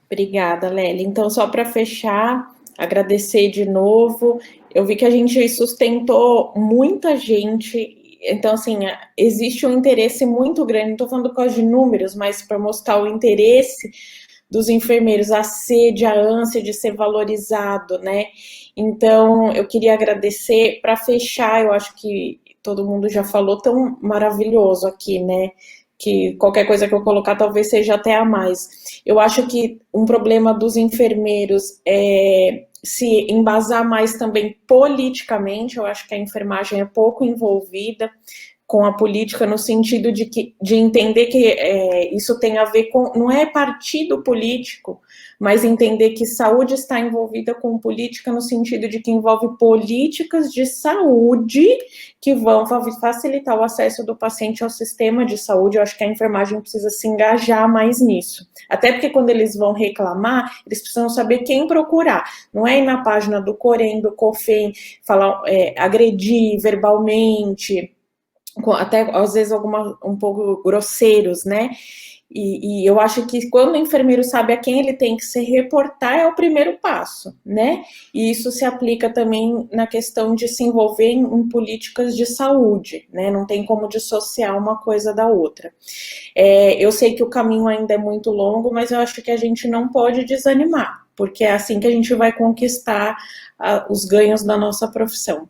Obrigada, Lélia. Então, só para fechar, agradecer de novo. Eu vi que a gente sustentou muita gente. Então, assim, existe um interesse muito grande, não estou falando por causa de números, mas para mostrar o interesse dos enfermeiros, a sede, a ânsia de ser valorizado, né? Então, eu queria agradecer. Para fechar, eu acho que todo mundo já falou tão maravilhoso aqui, né? Que qualquer coisa que eu colocar talvez seja até a mais. Eu acho que um problema dos enfermeiros é se embasar mais também politicamente. Eu acho que a enfermagem é pouco envolvida com a política, no sentido de entender que isso tem a ver com, não é partido político, mas entender que saúde está envolvida com política, no sentido de que envolve políticas de saúde que vão facilitar o acesso do paciente ao sistema de saúde. Eu acho que a enfermagem precisa se engajar mais nisso. Até porque quando eles vão reclamar, eles precisam saber quem procurar. Não é ir na página do Corem, do COFEM, falar, agredir verbalmente, até às vezes um pouco grosseiros, né? E eu acho que quando o enfermeiro sabe a quem ele tem que se reportar, é o primeiro passo, né? E isso se aplica também na questão de se envolver em políticas de saúde, né? Não tem como dissociar uma coisa da outra. Eu sei que o caminho ainda é muito longo, mas eu acho que a gente não pode desanimar, porque é assim que a gente vai conquistar os ganhos da nossa profissão.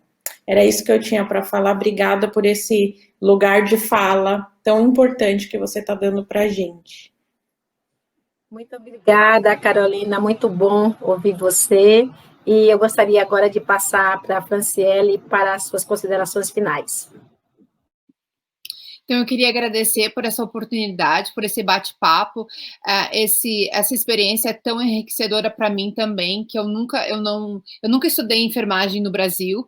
Era isso que eu tinha para falar. Obrigada por esse lugar de fala tão importante que você está dando para a gente. Muito obrigada, Carolina. Muito bom ouvir você. E eu gostaria agora de passar para a Franciele para as suas considerações finais. Então, eu queria agradecer por essa oportunidade, por esse bate-papo. Essa experiência é tão enriquecedora para mim também, que eu nunca estudei enfermagem no Brasil.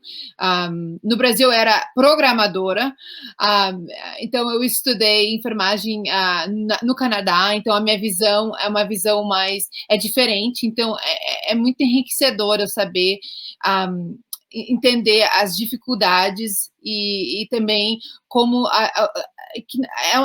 No Brasil, eu era programadora, então eu estudei enfermagem no Canadá, então a minha visão é uma visão é diferente, então é muito enriquecedor eu saber entender as dificuldades e também como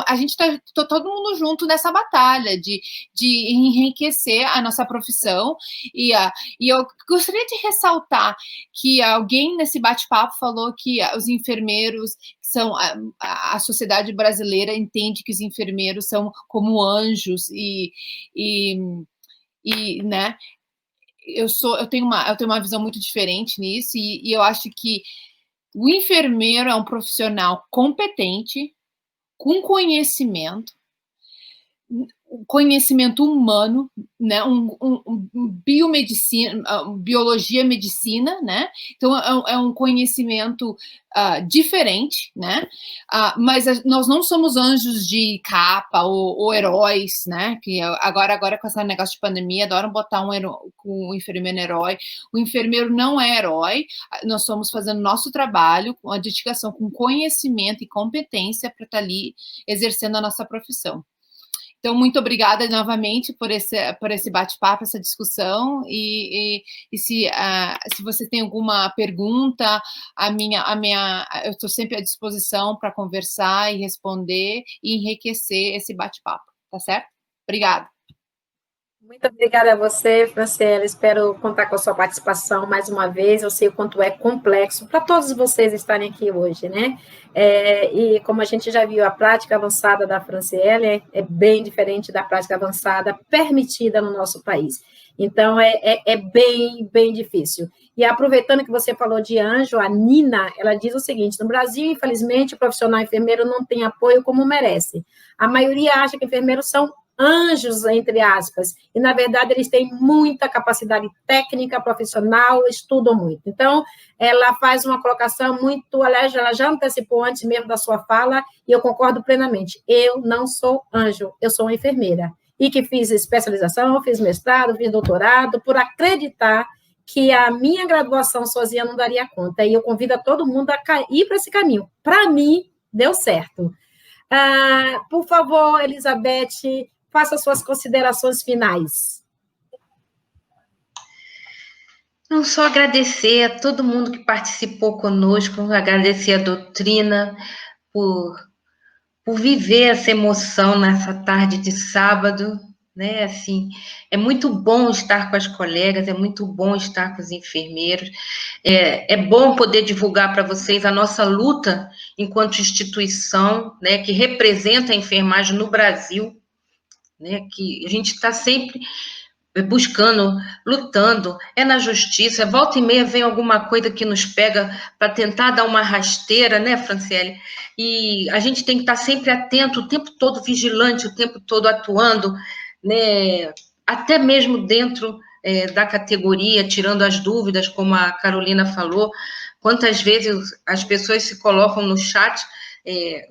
a gente está todo mundo junto nessa batalha de enriquecer a nossa profissão. E eu gostaria de ressaltar que alguém nesse bate-papo falou que os enfermeiros são a sociedade brasileira entende que os enfermeiros são como anjos né? Eu tenho uma visão muito diferente nisso, e eu acho que o enfermeiro é um profissional competente, com conhecimento humano, né, biomedicina, biologia, medicina, né, então é um conhecimento diferente, né, mas nós não somos anjos de capa ou heróis, né, que agora com esse negócio de pandemia, adoram botar um enfermeiro herói. O enfermeiro não é herói, nós estamos fazendo nosso trabalho com a dedicação, com conhecimento e competência para estar ali exercendo a nossa profissão. Então, muito obrigada novamente por esse bate-papo, essa discussão, e se você tem alguma pergunta, eu estou sempre à disposição para conversar e responder e enriquecer esse bate-papo, tá certo? Obrigada. Muito obrigada a você, Franciele. Espero contar com a sua participação mais uma vez. Eu sei o quanto é complexo para todos vocês estarem aqui hoje, né? E como a gente já viu, a prática avançada da Franciele é bem diferente da prática avançada permitida no nosso país. Então, é bem, bem difícil. E aproveitando que você falou de anjo, a Nina, ela diz o seguinte: no Brasil, infelizmente, o profissional enfermeiro não tem apoio como merece. A maioria acha que enfermeiros são anjos, entre aspas, e, na verdade, eles têm muita capacidade técnica, profissional, estudam muito. Então, ela faz uma colocação muito, aliás, ela já antecipou antes mesmo da sua fala, e eu concordo plenamente. Eu não sou anjo, eu sou uma enfermeira, e que fiz especialização, fiz mestrado, fiz doutorado, por acreditar que a minha graduação sozinha não daria conta, e eu convido a todo mundo a ir para esse caminho. Para mim, deu certo. Por favor, Elizabeth, faça suas considerações finais. Não só agradecer a todo mundo que participou conosco, agradecer a doutrina por viver essa emoção nessa tarde de sábado, né? Assim, é muito bom estar com as colegas, é muito bom estar com os enfermeiros, é bom poder divulgar para vocês a nossa luta enquanto instituição, né, que representa a enfermagem no Brasil, né, que a gente está sempre buscando, lutando, na justiça, volta e meia vem alguma coisa que nos pega para tentar dar uma rasteira, né, Franciele? E a gente tem que estar sempre atento, o tempo todo vigilante, o tempo todo atuando, né, até mesmo dentro da categoria, tirando as dúvidas, como a Carolina falou. Quantas vezes as pessoas se colocam no chat,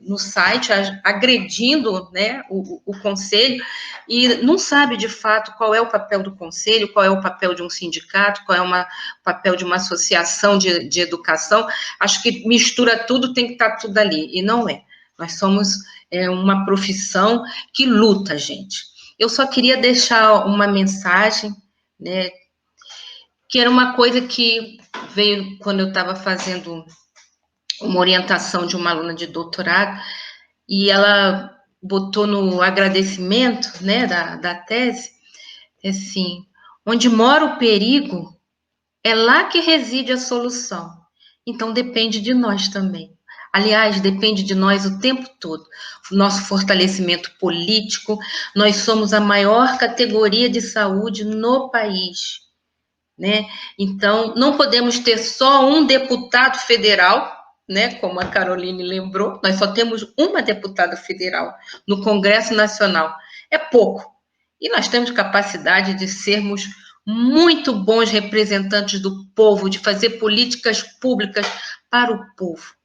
no site, agredindo, né, o conselho, e não sabe, de fato, qual é o papel do conselho, qual é o papel de um sindicato, qual é o papel de uma associação de educação. Acho que mistura tudo, tem que estar tudo ali, e não é. Nós somos uma profissão que luta, gente. Eu só queria deixar uma mensagem, né, que era uma coisa que veio quando eu estava fazendo uma orientação de uma aluna de doutorado, e ela botou no agradecimento, né, da tese, assim: onde mora o perigo, é lá que reside a solução. Então, depende de nós também. Aliás, depende de nós o tempo todo. O nosso fortalecimento político, nós somos a maior categoria de saúde no país, né? Então, não podemos ter só um deputado federal, né, como a Caroline lembrou, nós só temos uma deputada federal no Congresso Nacional. É pouco. E nós temos capacidade de sermos muito bons representantes do povo, de fazer políticas públicas para o povo.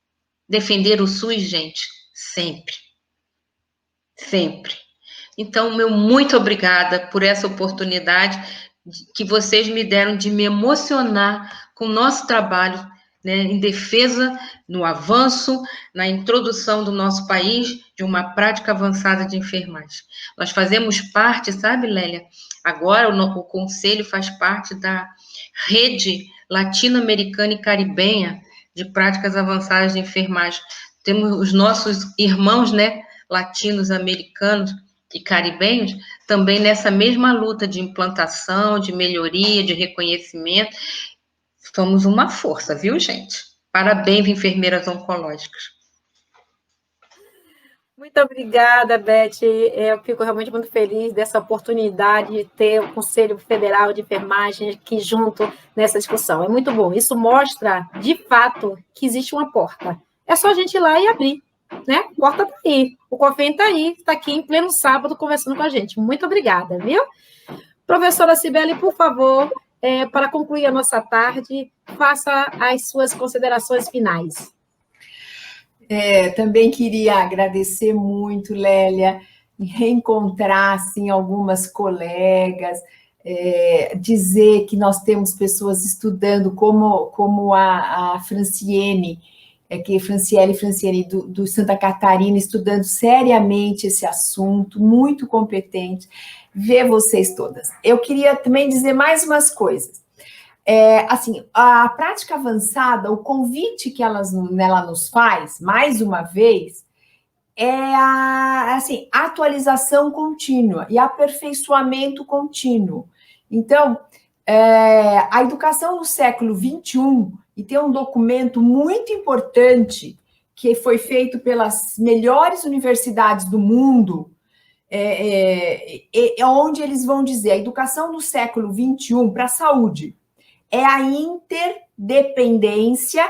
Defender o SUS, gente, sempre. Sempre. Então, meu muito obrigada por essa oportunidade que vocês me deram de me emocionar com o nosso trabalho, né, em defesa, no avanço, na introdução do nosso país de uma prática avançada de enfermagem. Nós fazemos parte, sabe, Lélia? Agora o Conselho faz parte da Rede Latino-Americana e Caribenha de Práticas Avançadas de Enfermagem. Temos os nossos irmãos, né, latinos-americanos e caribenhos, também nessa mesma luta de implantação, de melhoria, de reconhecimento. Somos uma força, viu, gente? Parabéns, enfermeiras oncológicas. Muito obrigada, Beth. Eu fico realmente muito feliz dessa oportunidade de ter o Conselho Federal de Enfermagem aqui junto nessa discussão. É muito bom. Isso mostra, de fato, que existe uma porta. É só a gente ir lá e abrir, né? A porta está aí. O COFEN está aí, está aqui em pleno sábado conversando com a gente. Muito obrigada, viu? Professora Cibele, por favor, para concluir a nossa tarde, faça as suas considerações finais. Também queria agradecer muito, Lélia, reencontrar assim, algumas colegas, dizer que nós temos pessoas estudando como a Franciele do Santa Catarina, estudando seriamente esse assunto, muito competente, ver vocês todas. Eu queria também dizer mais umas coisas. Assim, a prática avançada, o convite que ela nos faz, mais uma vez, é a atualização contínua e aperfeiçoamento contínuo. Então, a educação no século XXI, e tem um documento muito importante que foi feito pelas melhores universidades do mundo, onde eles vão dizer a educação do século XXI para a saúde é a interdependência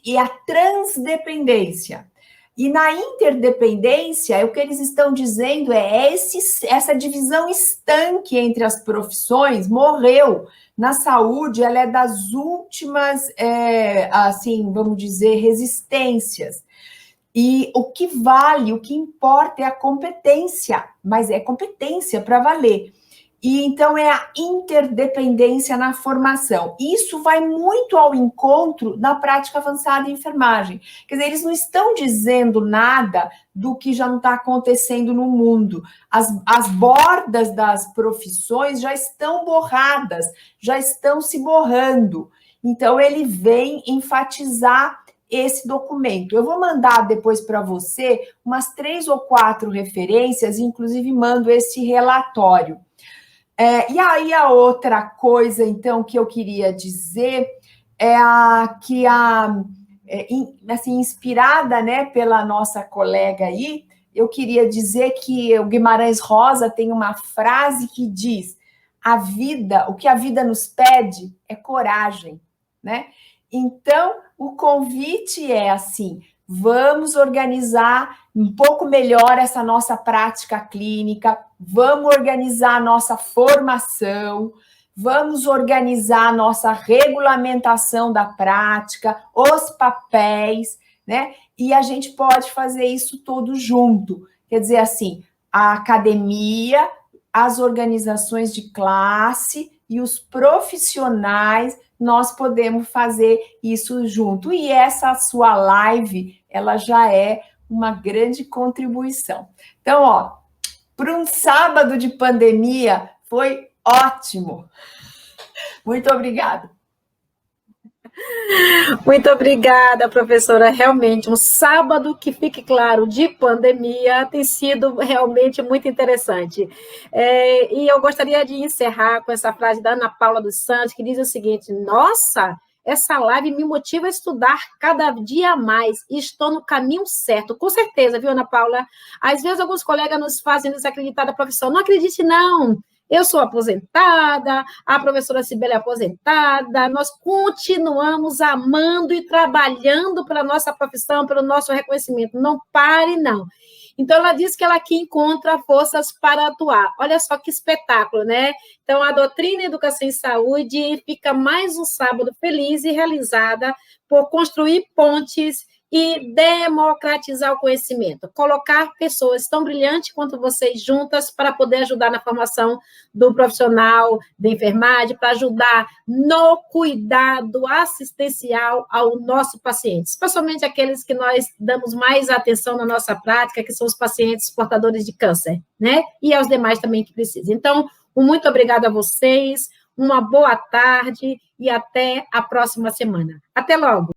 e a transdependência. E na interdependência, o que eles estão dizendo essa divisão estanque entre as profissões morreu. Na saúde, ela é das últimas, vamos dizer, resistências. E o que vale, o que importa é a competência, mas é competência para valer. E então é a interdependência na formação. Isso vai muito ao encontro da prática avançada em enfermagem. Quer dizer, eles não estão dizendo nada do que já não está acontecendo no mundo. As bordas das profissões já estão borradas, já estão se borrando. Então, ele vem enfatizar esse documento. Eu vou mandar depois para você umas 3 ou 4 referências, inclusive mando esse relatório. E aí a outra coisa, então, que eu queria dizer é inspirada, né, pela nossa colega aí, eu queria dizer que o Guimarães Rosa tem uma frase que diz: o que a vida nos pede é coragem, né? Então, o convite é assim: vamos organizar um pouco melhor essa nossa prática clínica, vamos organizar a nossa formação, vamos organizar a nossa regulamentação da prática, os papéis, né? E a gente pode fazer isso todo junto. Quer dizer, assim, a academia, as organizações de classe e os profissionais, nós podemos fazer isso junto. E essa sua live, ela já é uma grande contribuição. Então, para um sábado de pandemia, foi ótimo. Muito obrigada. Muito obrigada, professora. Realmente, um sábado, que fique claro, de pandemia, tem sido realmente muito interessante. E eu gostaria de encerrar com essa frase da Ana Paula dos Santos, que diz o seguinte: nossa, essa live me motiva a estudar cada dia mais e estou no caminho certo. Com certeza, viu, Ana Paula? Às vezes, alguns colegas nos fazem desacreditar da profissão. Não acredite, não. Eu sou aposentada, a professora Cibele é aposentada, nós continuamos amando e trabalhando pela nossa profissão, pelo nosso reconhecimento. Não pare, não. Então, ela diz que ela aqui encontra forças para atuar. Olha só que espetáculo, né? Então, a doutrina Educação em Saúde fica mais um sábado feliz e realizada por construir pontes e democratizar o conhecimento, colocar pessoas tão brilhantes quanto vocês juntas para poder ajudar na formação do profissional de enfermagem, para ajudar no cuidado assistencial ao nosso paciente, especialmente aqueles que nós damos mais atenção na nossa prática, que são os pacientes portadores de câncer, né? E aos demais também que precisam. Então, muito obrigada a vocês, uma boa tarde e até a próxima semana. Até logo!